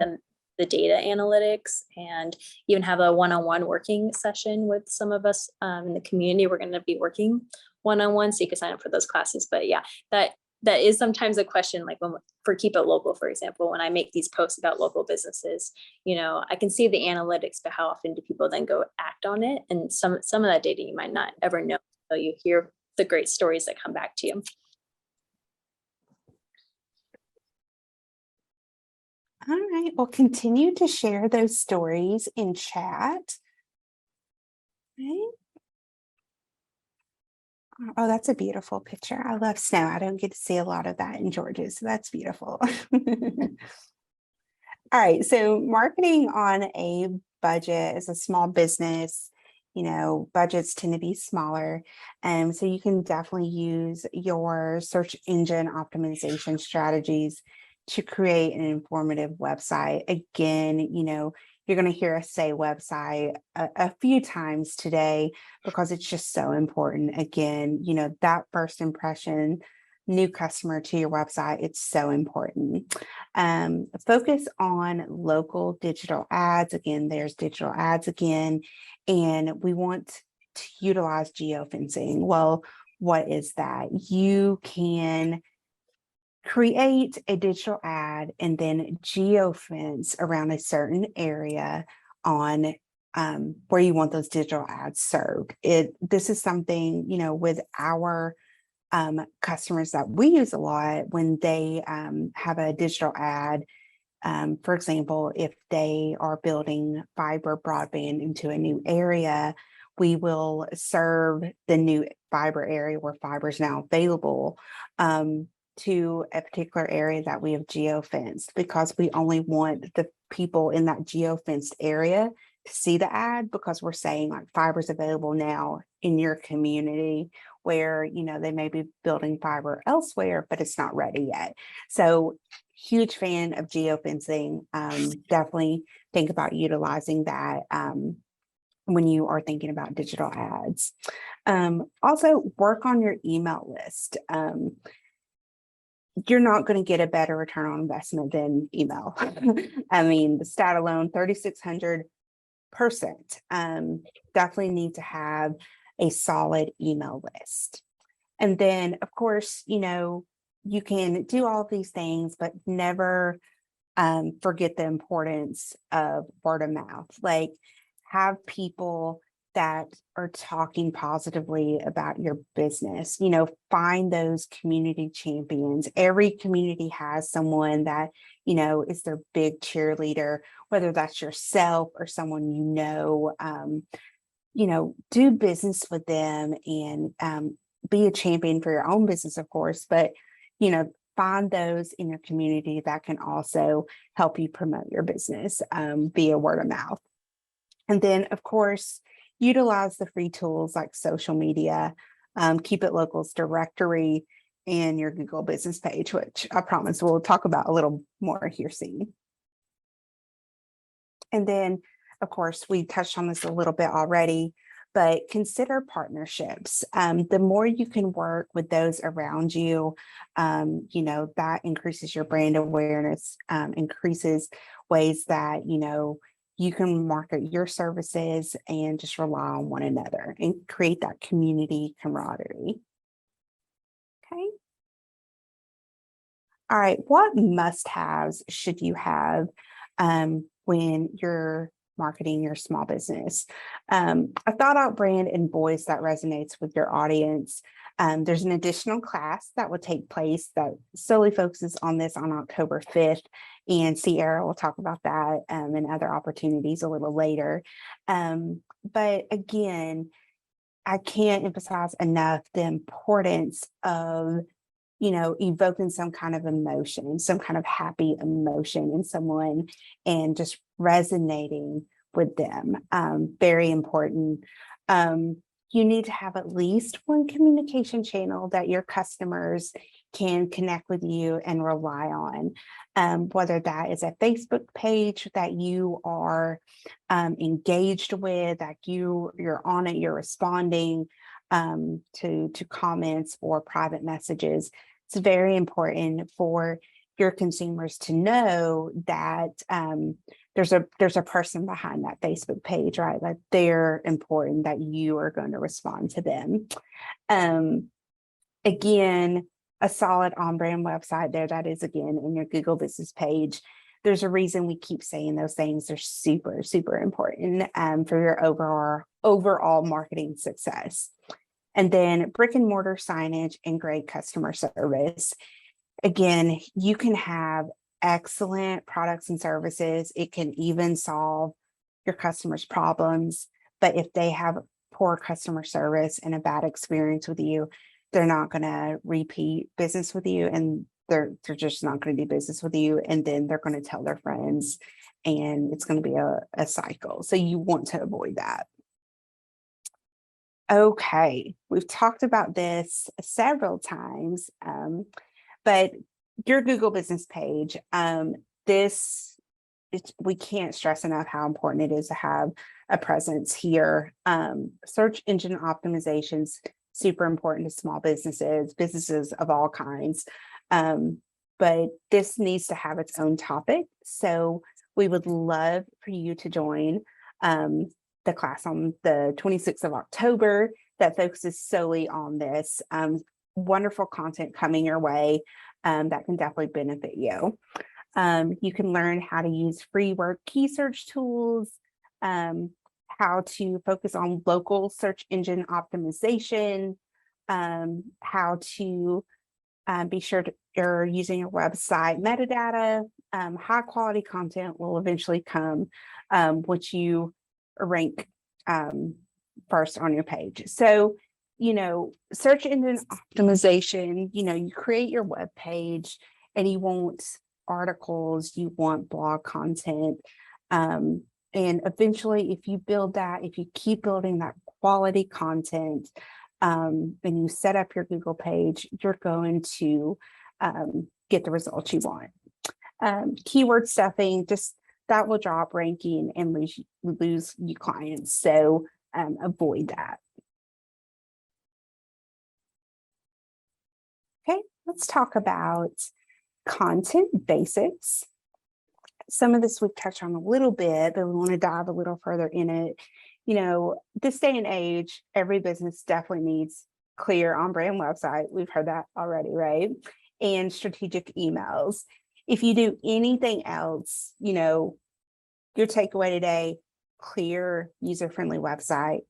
the data analytics, and even have a one-on-one working session with some of us in the community. We're going to be working one-on-one, so you can sign up for those classes. But yeah, that is sometimes a question, like for Keep It Local, for example, when I make these posts about local businesses, I can see the analytics, but how often do people then go act on it? And some of that data you might not ever know until you hear the great stories that come back to you. All right, well, continue to share those stories in chat. Right. Oh, that's a beautiful picture. I love snow. I don't get to see a lot of that in Georgia, so that's beautiful. All right, so marketing on a budget as a small business, budgets tend to be smaller. So you can definitely use your search engine optimization strategies to create an informative website. Again, you're going to hear us say website a few times today because it's just so important. Again, that first impression, new customer to your website, it's so important. Focus on local digital ads. Again, there's digital ads again, and we want to utilize geofencing. Well, what is that? You can create a digital ad and then geofence around a certain area on where you want those digital ads served. This is something, you know, with our customers that we use a lot when they have a digital ad. For example, if they are building fiber broadband into a new area, we will serve the new fiber area where fiber is now available to a particular area that we have geofenced, because we only want the people in that geofenced area to see the ad, because we're saying like fiber is available now in your community where, you know, they may be building fiber elsewhere, but it's not ready yet. So huge fan of geofencing. Definitely think about utilizing that when you are thinking about digital ads. Also work on your email list. You're not going to get a better return on investment than email. I mean, the stat alone, 3,600%. Definitely need to have a solid email list. And then, of course, you know, you can do all of these things, but never forget the importance of word of mouth. Like, have people that are talking positively about your business. You know, find those community champions. Every community has someone that, you know, is their big cheerleader, whether that's yourself or someone you know, do business with them and be a champion for your own business, of course, but, you know, find those in your community that can also help you promote your business via word of mouth. And then, of course, utilize the free tools like social media, Keep It Local's directory, and your Google business page, which I promise we'll talk about a little more here soon. And then, of course, we touched on this a little bit already, but consider partnerships. The more you can work with those around you, you know, that increases your brand awareness, increases ways that, you know, you can market your services and just rely on one another and create that community camaraderie. Okay. All right. What must-haves should you have when you're marketing your small business? A thought-out brand and voice that resonates with your audience. There's an additional class that will take place that solely focuses on this on October 5th. And Sierra will talk about that and other opportunities a little later. But again, I can't emphasize enough the importance of, you know, evoking some kind of emotion, some kind of happy emotion in someone and just resonating with them. Very important. You need to have at least one communication channel that your customers can connect with you and rely on, whether that is a Facebook page that you are engaged with, that you're on it, you're responding to comments or private messages. It's very important for your consumers to know that there's a person behind that Facebook page, right? That they're important, that you are going to respond to them. Again, a solid on-brand website there, that is again in your Google business page. There's a reason we keep saying those things. They're super, super important for your overall marketing success. And then brick and mortar signage and great customer service. Again, you can have excellent products and services. It can even solve your customers' problems. But if they have poor customer service and a bad experience with you, they're not going to repeat business with you, and they're just not going to do business with you. And then they're going to tell their friends, and it's going to be a cycle. So you want to avoid that. Okay, we've talked about this several times, but your Google business page, we can't stress enough how important it is to have a presence here. Search engine optimization's super important to small businesses of all kinds. But this needs to have its own topic. So we would love for you to join the class on the 26th of October. that focuses solely on this. Wonderful content coming your way that can definitely benefit you. You can learn how to use free word key search tools, how to focus on local search engine optimization, how to be sure to you're using your website metadata. High quality content will eventually come, which you rank first on your page. So, search engine optimization, you create your web page and you want articles, you want blog content. And eventually, if you build that, if you keep building that quality content, and you set up your Google page, you're going to get the results you want. Keyword stuffing, just that will drop ranking and lose you clients. So avoid that. Okay, let's talk about content basics. Some of this we've touched on a little bit, but we want to dive a little further in it. This day and age, every business definitely needs clear on-brand website. We've heard that already, right? And strategic emails. If you do anything else, your takeaway today, clear, user-friendly website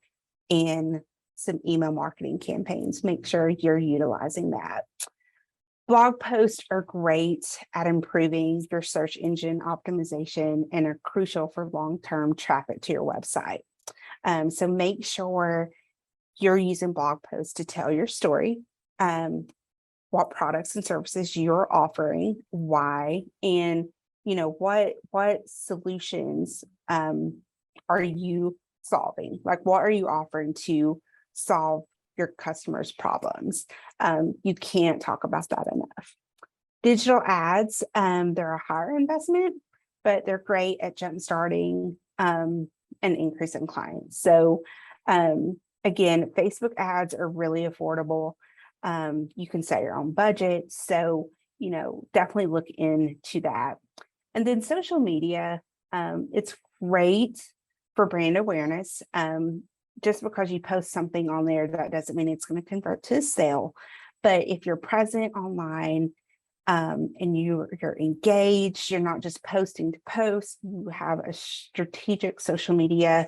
and some email marketing campaigns. Make sure you're utilizing that. Blog posts are great at improving your search engine optimization and are crucial for long-term traffic to your website. So make sure you're using blog posts to tell your story, what products and services you're offering, why, and what solutions are you solving? Like, what are you offering to solve your customers' problems? You can't talk about that enough. Digital ads, they're a higher investment, but they're great at jumpstarting an increase in clients. So again, Facebook ads are really affordable. You can set your own budget. So, definitely look into that. And then social media, it's great for brand awareness. Just because you post something on there, that doesn't mean it's going to convert to a sale. But if you're present online and you're engaged, you're not just posting to post, you have a strategic social media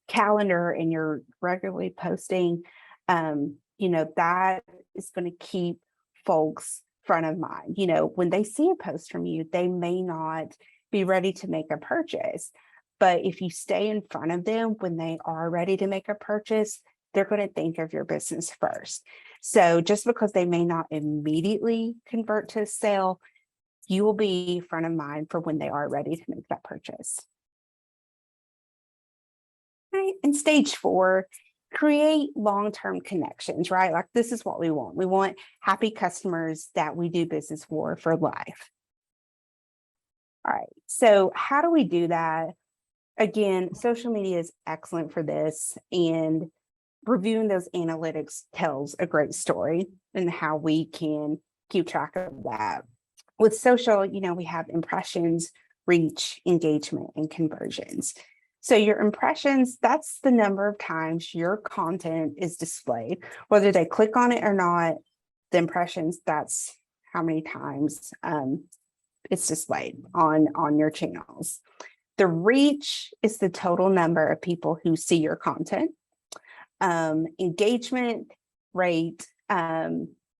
calendar and you're regularly posting, that is going to keep folks front of mind. When they see a post from you, they may not be ready to make a purchase. But if you stay in front of them when they are ready to make a purchase, they're going to think of your business first. So just because they may not immediately convert to a sale, you will be front of mind for when they are ready to make that purchase. Right. And stage 4, create long-term connections, right? Like, this is what we want. We want happy customers that we do business for life. All right. So how do we do that? Again, social media is excellent for this, and reviewing those analytics tells a great story and how we can keep track of that. With social, we have impressions, reach, engagement, and conversions. So your impressions, that's the number of times your content is displayed, whether they click on it or not. The impressions, that's how many times it's displayed on your channels. The reach is the total number of people who see your content. Engagement rate,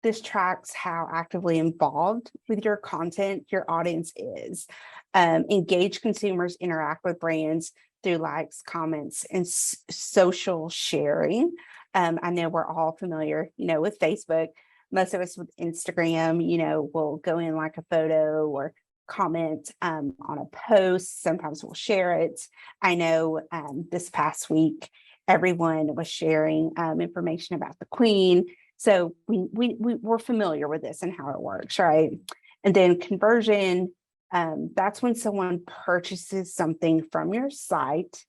this tracks how actively involved with your content your audience is. Engaged consumers interact with brands through likes, comments, and social sharing. I know we're all familiar, with Facebook. Most of us with Instagram, will go in like a photo or comment on a post. Sometimes we'll share it. I know this past week, everyone was sharing information about the Queen. So we're familiar with this and how it works, right? And then conversion, that's when someone purchases something from your site.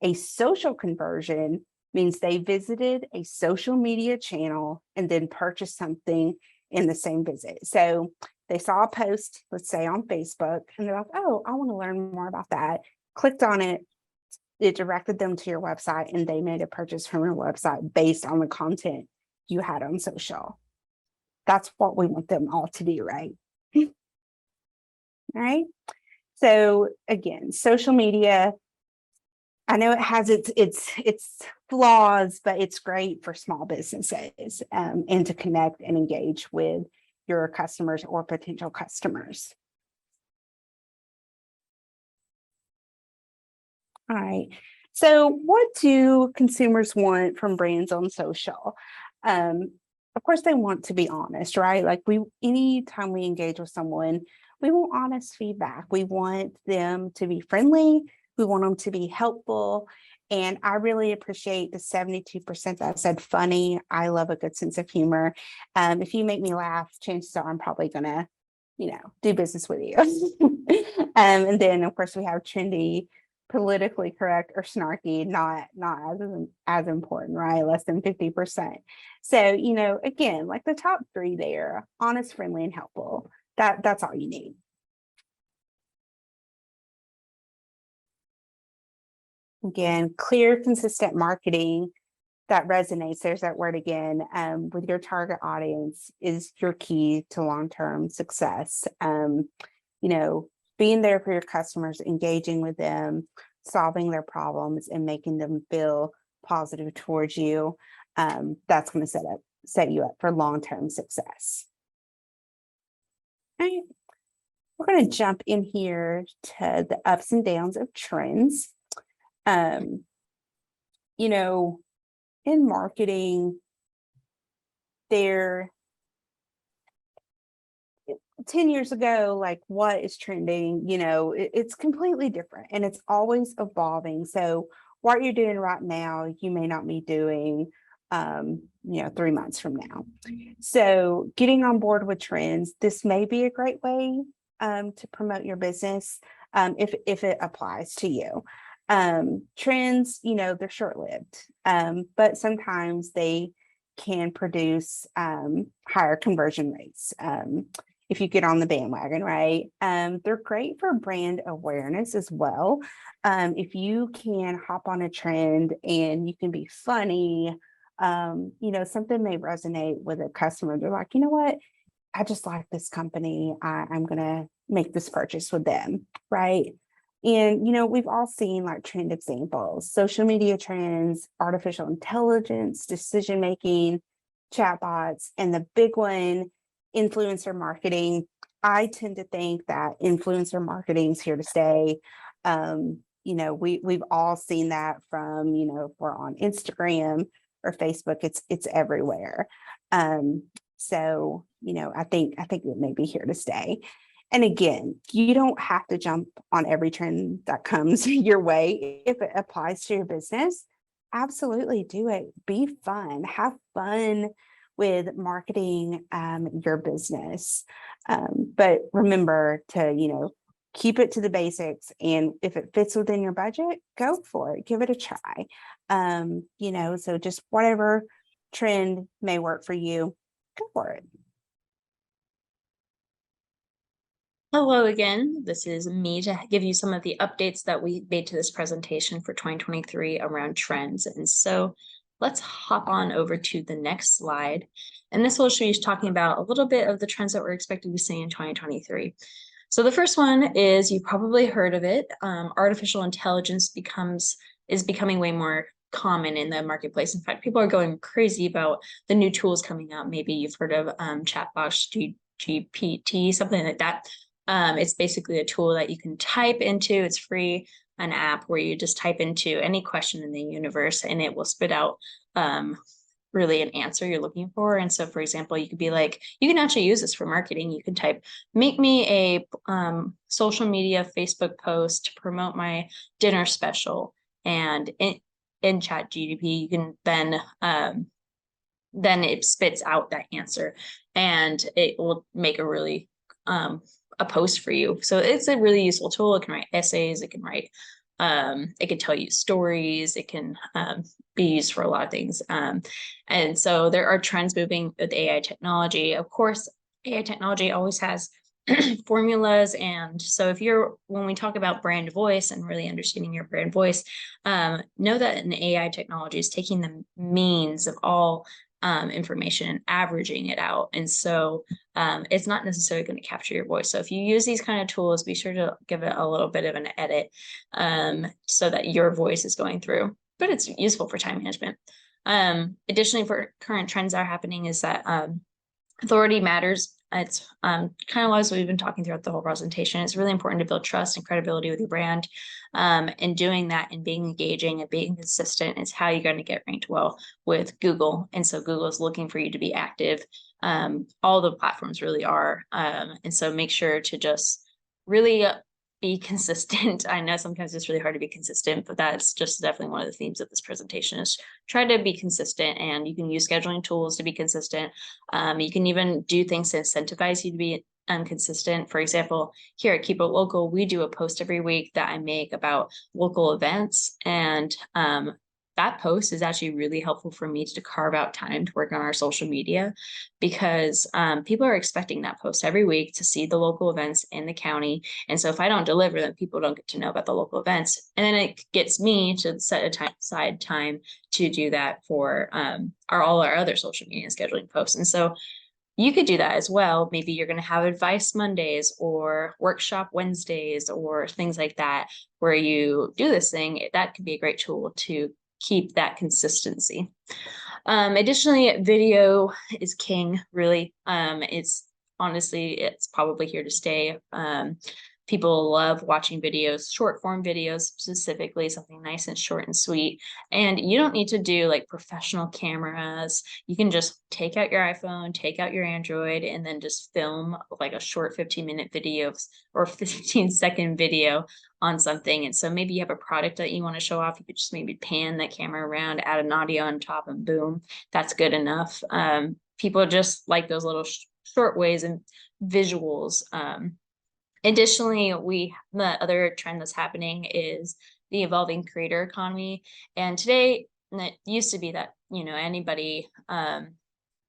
A social conversion means they visited a social media channel and then purchased something in the same visit. So they saw a post, let's say on Facebook, and they're like, oh, I want to learn more about that. Clicked on it, it directed them to your website and they made a purchase from your website based on the content you had on social. That's what we want them all to do, right? All right. So again, social media, I know it has its flaws, but it's great for small businesses and to connect and engage with your customers or potential customers. All right. So what do consumers want from brands on social? Of course, they want to be honest, right? Like anytime we engage with someone, we want honest feedback. We want them to be friendly. We want them to be helpful. And I really appreciate the 72% that said funny. I love a good sense of humor. If you make me laugh, chances are I'm probably gonna, do business with you. And then of course we have trendy, politically correct, or snarky, not as important, right? Less than 50%. So, again, like the top three there, honest, friendly, and helpful. That's all you need. Again, clear, consistent marketing that resonates. There's that word again, with your target audience is your key to long-term success. Being there for your customers, engaging with them, solving their problems, and making them feel positive towards you. That's going to set you up for long-term success. All right. We're going to jump in here to the ups and downs of trends. In marketing, 10 years ago, like what is trending, it's completely different and it's always evolving. So what you're doing right now, you may not be doing, 3 months from now. So getting on board with trends, this may be a great way to promote your business if it applies to you. Trends, they're short-lived, but sometimes they can produce higher conversion rates if you get on the bandwagon, right? They're great for brand awareness as well. If you can hop on a trend and you can be funny, something may resonate with a customer. They're like, you know what? I just like this company. I'm going to make this purchase with them, right? And, we've all seen like trend examples, social media trends, artificial intelligence, decision-making, chatbots, and the big one, influencer marketing. I tend to think that influencer marketing is here to stay. We've all seen that from, if we're on Instagram or Facebook, it's everywhere. So, I think it may be here to stay. And again, you don't have to jump on every trend that comes your way. If it applies to your business, absolutely do it. Be fun. Have fun with marketing your business. But remember to, keep it to the basics. And if it fits within your budget, go for it. Give it a try. So just whatever trend may work for you, go for it. Hello again, this is me to give you some of the updates that we made to this presentation for 2023 around trends. And so let's hop on over to the next slide. And this will show you talking about a little bit of the trends that we're expected to see in 2023. So the first one is, you probably heard of it, artificial intelligence is becoming way more common in the marketplace. In fact, people are going crazy about the new tools coming out. Maybe you've heard of Chatbox GPT, something like that. It's basically a tool that you can type into. It's free, an app where you just type into any question in the universe and it will spit out really an answer you're looking for. And so, for example, you could be like, you can actually use this for marketing. You can type, make me a social media Facebook post to promote my dinner special. And in ChatGPT, you can then it spits out that answer and it will make a really a post for you. So it's a really useful tool. It can write essays, it can write, it can tell you stories, it can be used for a lot of things. And so there are trends moving with AI technology. Of course, AI technology always has formulas. And so when we talk about brand voice and really understanding your brand voice, know that an AI technology is taking the means of all information and averaging it out. And so it's not necessarily going to capture your voice. So if you use these kind of tools, be sure to give it a little bit of an edit so that your voice is going through, but it's useful for time management. Additionally, for current trends that are happening is that authority matters. It's kind of as we've been talking throughout the whole presentation. It's really important to build trust and credibility with your brand. And doing that and being engaging and being consistent is how you're going to get ranked well with Google. And so Google is looking for you to be active. All the platforms really are. And so make sure to just really be consistent. I know sometimes it's really hard to be consistent, but that's just definitely one of the themes of this presentation is try to be consistent, and you can use scheduling tools to be consistent. You can even do things to incentivize you to be consistent. For example, here at Keep It Local, we do a post every week that I make about local events, and that post is actually really helpful for me to carve out time to work on our social media, because people are expecting that post every week to see the local events in the county. And so if I don't deliver them, people don't get to know about the local events. And then it gets me to set aside time to do that for all our other social media scheduling posts. And so you could do that as well. Maybe you're going to have advice Mondays or workshop Wednesdays or things like that, where you do this thing. That could be a great tool to keep that consistency. Additionally, video is king, really. It's probably here to stay. People love watching videos, short form videos, specifically something nice and short and sweet. And you don't need to do like professional cameras. You can just take out your iPhone, take out your Android, and then just film like a short 15-minute video or 15-second video on something. And so maybe you have a product that you want to show off. You could just maybe pan the camera around, add an audio on top, and boom, that's good enough. People just like those little short ways and visuals. Additionally, the other trend that's happening is the evolving creator economy. And today, it used to be that, anybody,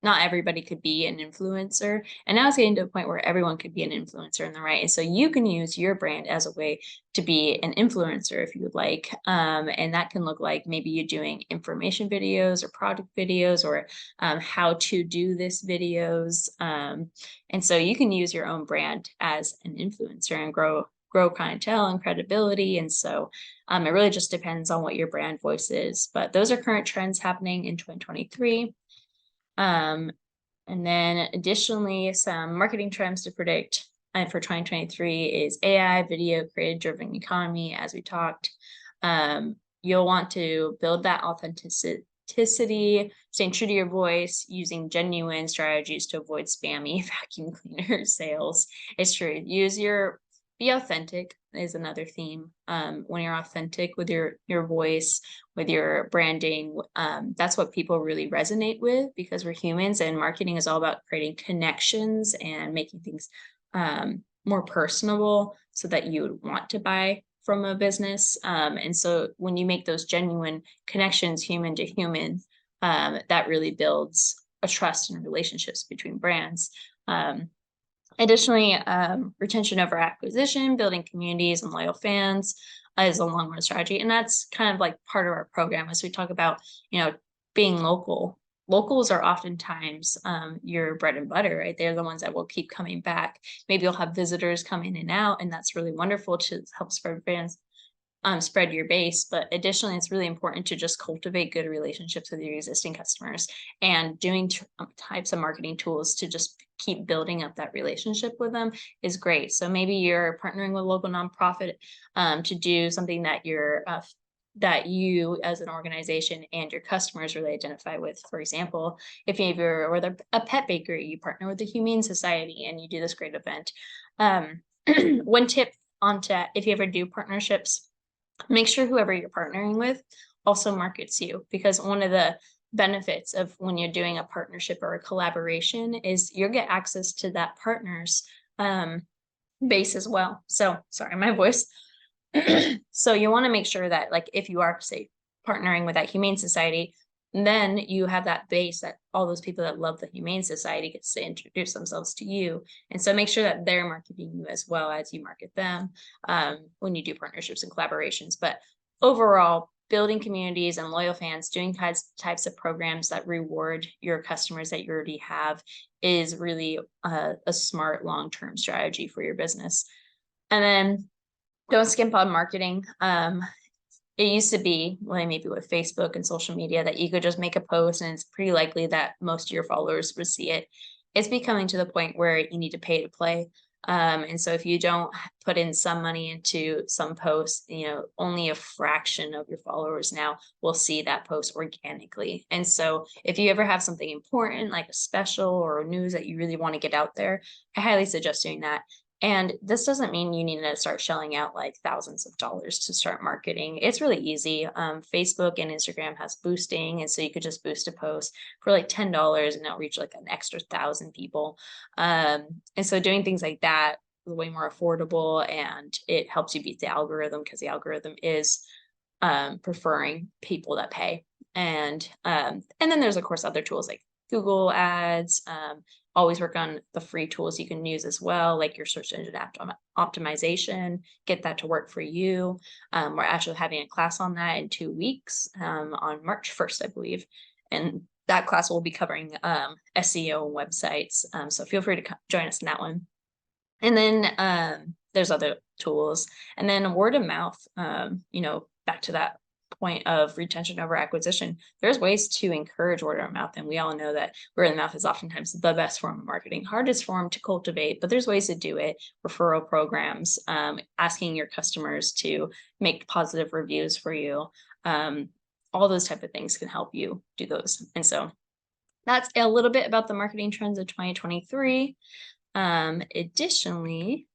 not everybody could be an influencer. And now it's getting to a point where everyone could be an influencer in the right. And so you can use your brand as a way to be an influencer if you would like. And that can look like maybe you're doing information videos or product videos or how to do this videos. And so you can use your own brand as an influencer and grow clientele and credibility. And so it really just depends on what your brand voice is. But those are current trends happening in 2023. And then additionally, some marketing trends to predict for 2023 is AI, video, creative-driven economy, as we talked. You'll want to build that authenticity, staying true to your voice, using genuine strategies to avoid spammy vacuum cleaner sales. It's true. Be authentic is another theme. When you're authentic with your voice, with your branding, that's what people really resonate with, because we're humans and marketing is all about creating connections and making things more personable so that you would want to buy from a business. And so when you make those genuine connections, human to human, that really builds a trust and relationships between brands. Additionally, retention over acquisition, building communities and loyal fans is a long-run strategy. And that's kind of like part of our program as we talk about, being local. Locals are oftentimes your bread and butter, right? They're the ones that will keep coming back. Maybe you'll have visitors come in and out, and that's really wonderful to help spread brands. Spread your base, but additionally, it's really important to just cultivate good relationships with your existing customers, and doing types of marketing tools to just keep building up that relationship with them is great. So maybe you're partnering with a local nonprofit to do something that that you as an organization and your customers really identify with. For example, if you're with a pet bakery, you partner with the Humane Society and you do this great event. One tip if you ever do partnerships, make sure whoever you're partnering with also markets you, because one of the benefits of when you're doing a partnership or a collaboration is you'll get access to that partner's base as well. So sorry, my voice. So you want to make sure that, like, if you are, say, partnering with that Humane Society, And then you have that base that all those people that love the Humane Society gets to introduce themselves to you. And so make sure that they're marketing you as well as you market them when you do partnerships and collaborations. But overall, building communities and loyal fans, doing types of programs that reward your customers that you already have is really a smart long-term strategy for your business. And then don't skimp on marketing. It used to be, like maybe with Facebook and social media, that you could just make a post and it's pretty likely that most of your followers would see it. It's becoming to the point where you need to pay to play. And so if you don't put in some money into some posts, only a fraction of your followers now will see that post organically. And so if you ever have something important, like a special or news that you really want to get out there, I highly suggest doing that. And this doesn't mean you need to start shelling out like thousands of dollars to start marketing. It's really easy. Facebook and Instagram has boosting. And so you could just boost a post for like $10 and it'll reach like an extra 1,000 people. And so doing things like that is way more affordable and it helps you beat the algorithm because the algorithm is preferring people that pay. And then there's of course other tools like Google ads, always work on the free tools you can use as well, like your search engine optimization, get that to work for you. We're actually having a class on that in 2 weeks on March 1st, I believe. And that class will be covering SEO and websites. So feel free to join us in that one. And then there's other tools. And then word of mouth, back to that point of retention over acquisition, there's ways to encourage word of mouth. And we all know that word of mouth is oftentimes the best form of marketing, hardest form to cultivate, but there's ways to do it. Referral programs, asking your customers to make positive reviews for you. All those type of things can help you do those. And so that's a little bit about the marketing trends of 2023. Additionally,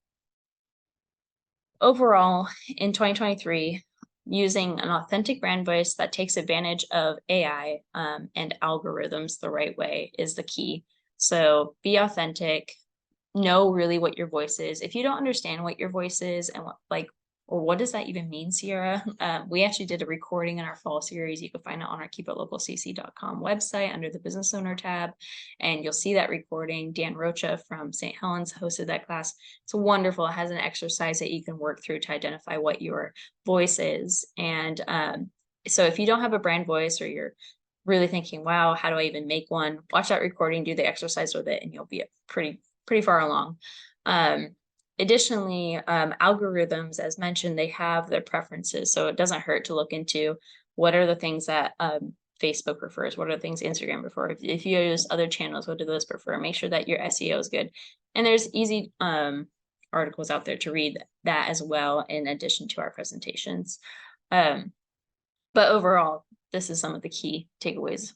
overall in 2023, using an authentic brand voice that takes advantage of AI and algorithms the right way is the key. So be authentic, know really what your voice is. If you don't understand what your voice is and what does that even mean, Sierra? We actually did a recording in our fall series. You can find it on our keepitlocalcc.com website under the business owner tab. And you'll see that recording. Dan Rocha from St. Helens hosted that class. It's wonderful. It has an exercise that you can work through to identify what your voice is. And so if you don't have a brand voice or you're really thinking, wow, how do I even make one? Watch that recording, do the exercise with it, and you'll be pretty far along. Additionally, algorithms, as mentioned, they have their preferences. So it doesn't hurt to look into what are the things that Facebook prefers, what are the things Instagram prefer. If you use other channels, what do those prefer? Make sure that your SEO is good. And there's easy articles out there to read that as well, in addition to our presentations. But overall, this is some of the key takeaways.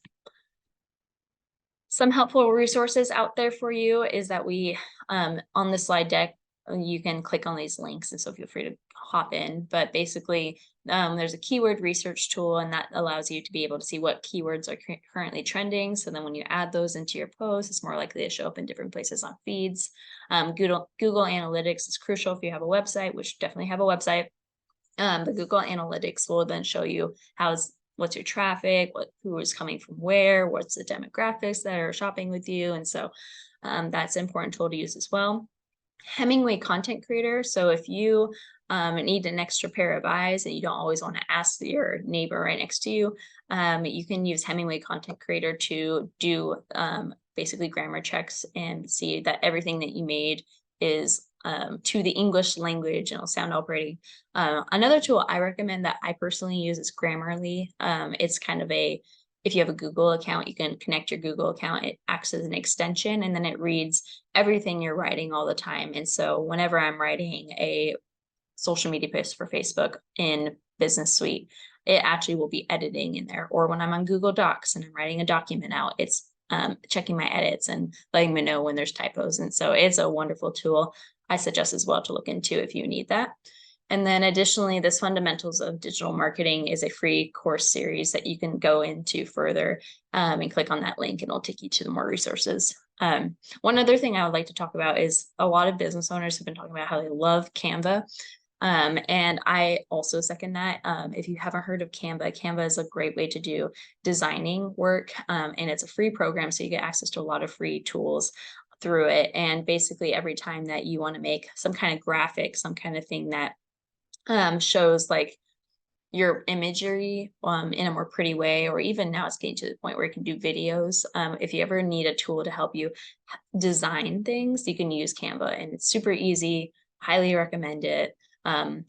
Some helpful resources out there for you is that we, on the slide deck, you can click on these links, and so feel free to hop in. But basically, there's a keyword research tool, and that allows you to be able to see what keywords are currently trending. So then when you add those into your post, it's more likely to show up in different places on feeds. Google Analytics is crucial if you have a website, which definitely have a website. But Google Analytics will then show you what's your traffic, who is coming from where, what's the demographics that are shopping with you. And so that's an important tool to use as well. Hemingway Content Creator. So if you need an extra pair of eyes and you don't always want to ask your neighbor right next to you, you can use Hemingway Content Creator to do basically grammar checks and see that everything that you made is to the English language and it'll sound all pretty. Another tool I recommend that I personally use is Grammarly. It's kind of if you have a Google account, you can connect your Google account. It acts as an extension and then it reads everything you're writing all the time. And so whenever I'm writing a social media post for Facebook in Business Suite, it actually will be editing in there. Or when I'm on Google Docs and I'm writing a document out, it's checking my edits and letting me know when there's typos. And so it's a wonderful tool. I suggest as well to look into if you need that. And then additionally, this Fundamentals of Digital Marketing is a free course series that you can go into further and click on that link and it'll take you to the more resources. One other thing I would like to talk about is a lot of business owners have been talking about how they love Canva. And I also second that. If you haven't heard of Canva, Canva is a great way to do designing work, and it's a free program, so you get access to a lot of free tools through it. And basically every time that you want to make some kind of graphic, some kind of thing that shows like your imagery in a more pretty way, or even now it's getting to the point where you can do videos. If you ever need a tool to help you design things, you can use Canva, and it's super easy. Highly recommend it. And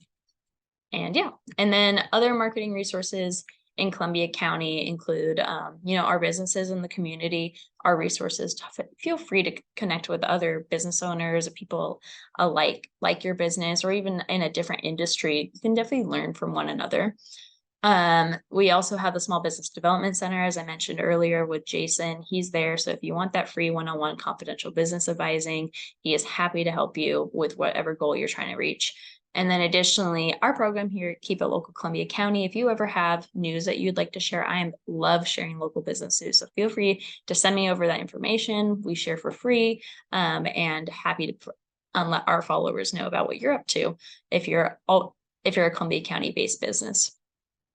yeah, and then other marketing resources in Columbia County include, our businesses in the community, our resources. Feel free to connect with other business owners, people alike, like your business, or even in a different industry. You can definitely learn from one another. We also have the Small Business Development Center, as I mentioned earlier with Jason. He's there. So if you want that free one-on-one confidential business advising, he is happy to help you with whatever goal you're trying to reach. And then additionally, our program here at Keep It Local Columbia County, if you ever have news that you'd like to share, I love sharing local business news. So feel free to send me over that information. We share for free, and happy to let our followers know about what you're up to if you're a Columbia County based business.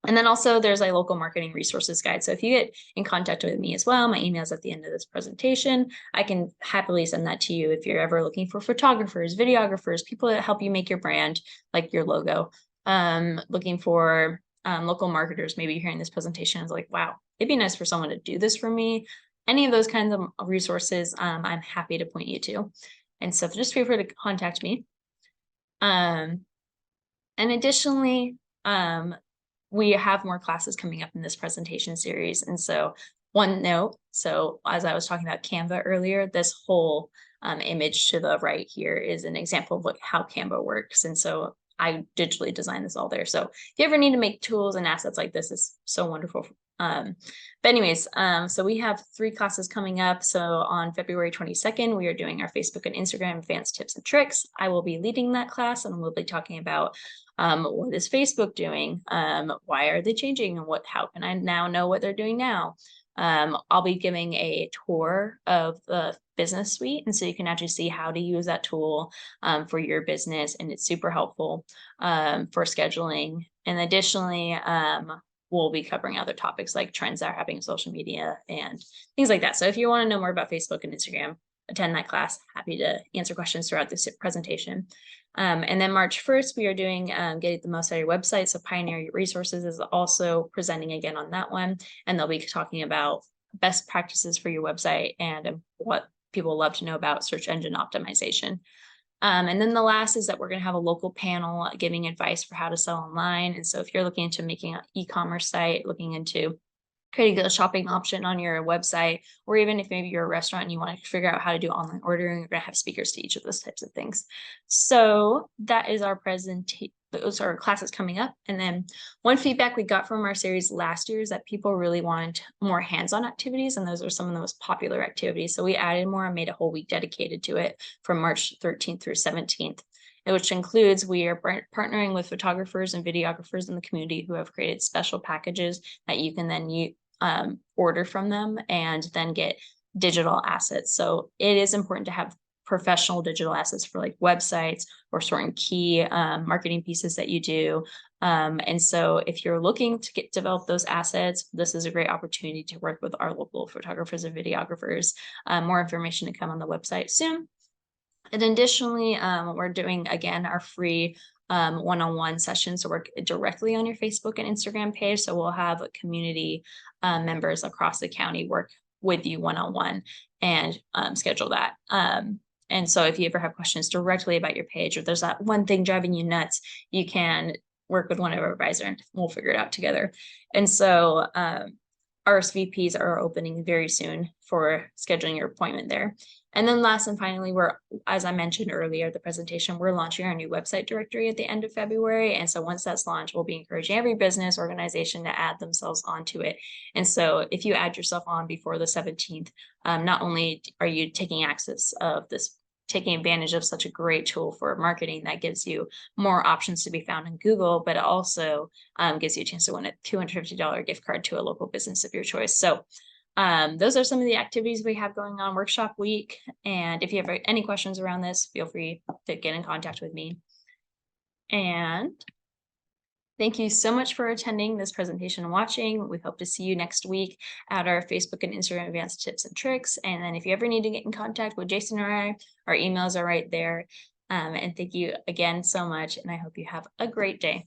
And then also there's a local marketing resources guide. So if you get in contact with me as well, my email is at the end of this presentation. I can happily send that to you if you're ever looking for photographers, videographers, people that help you make your brand, like your logo. Looking for local marketers. Maybe you're hearing this presentation is like, wow, it'd be nice for someone to do this for me. Any of those kinds of resources, I'm happy to point you to. And so just feel free to contact me. And additionally, we have more classes coming up in this presentation series. And so one note, so as I was talking about Canva earlier, this whole image to the right here is an example of how Canva works. And so I digitally designed this all there. So if you ever need to make tools and assets like this, it's so wonderful. But anyways, so we have 3 classes coming up. So on February 22nd, we are doing our Facebook and Instagram advanced tips and tricks. I will be leading that class, and we'll be talking about what is Facebook doing? Why are they changing? And how can I now know what they're doing now? I'll be giving a tour of the business suite. And so you can actually see how to use that tool for your business. And it's super helpful for scheduling. And additionally, we'll be covering other topics like trends that are happening in social media and things like that. So if you want to know more about Facebook and Instagram, attend that class. Happy to answer questions throughout this presentation. And then March 1st, we are doing Get the Most Out of Your Website. So Pioneer Resources is also presenting again on that one. And they'll be talking about best practices for your website and what people love to know about search engine optimization. And then the last is that we're going to have a local panel giving advice for how to sell online. And so if you're looking into making an e-commerce site, looking into creating a shopping option on your website, or even if maybe you're a restaurant and you want to figure out how to do online ordering, you're going to have speakers to each of those types of things. So that is our presentation. Those are classes coming up. And then one feedback we got from our series last year is that people really wanted more hands-on activities, and those are some of the most popular activities. So we added more and made a whole week dedicated to it from March 13th through 17th. Which includes we are partnering with photographers and videographers in the community who have created special packages that you can then order from them and then get digital assets. So it is important to have professional digital assets for like websites or certain key marketing pieces that you do. And so if you're looking to develop those assets, this is a great opportunity to work with our local photographers and videographers. More information to come on the website soon. And additionally, we're doing, again, our free one-on-one sessions to work directly on your Facebook and Instagram page. So we'll have community members across the county work with you one-on-one and schedule that. And so if you ever have questions directly about your page, or there's that one thing driving you nuts, you can work with one of our advisors and we'll figure it out together. And so RSVPs are opening very soon for scheduling your appointment there. And then last and finally, as I mentioned earlier, the presentation, we're launching our new website directory at the end of February. And so once that's launched, we'll be encouraging every business organization to add themselves onto it. And so if you add yourself on before the 17th, not only are you taking advantage of such a great tool for marketing that gives you more options to be found in Google, but it also gives you a chance to win a $250 gift card to a local business of your choice. So those are some of the activities we have going on workshop week. And if you have any questions around this, feel free to get in contact with me. And thank you so much for attending this presentation and watching. We hope to see you next week at our Facebook and Instagram advanced tips and tricks. And then if you ever need to get in contact with Jason or I, our emails are right there. And thank you again so much. And I hope you have a great day.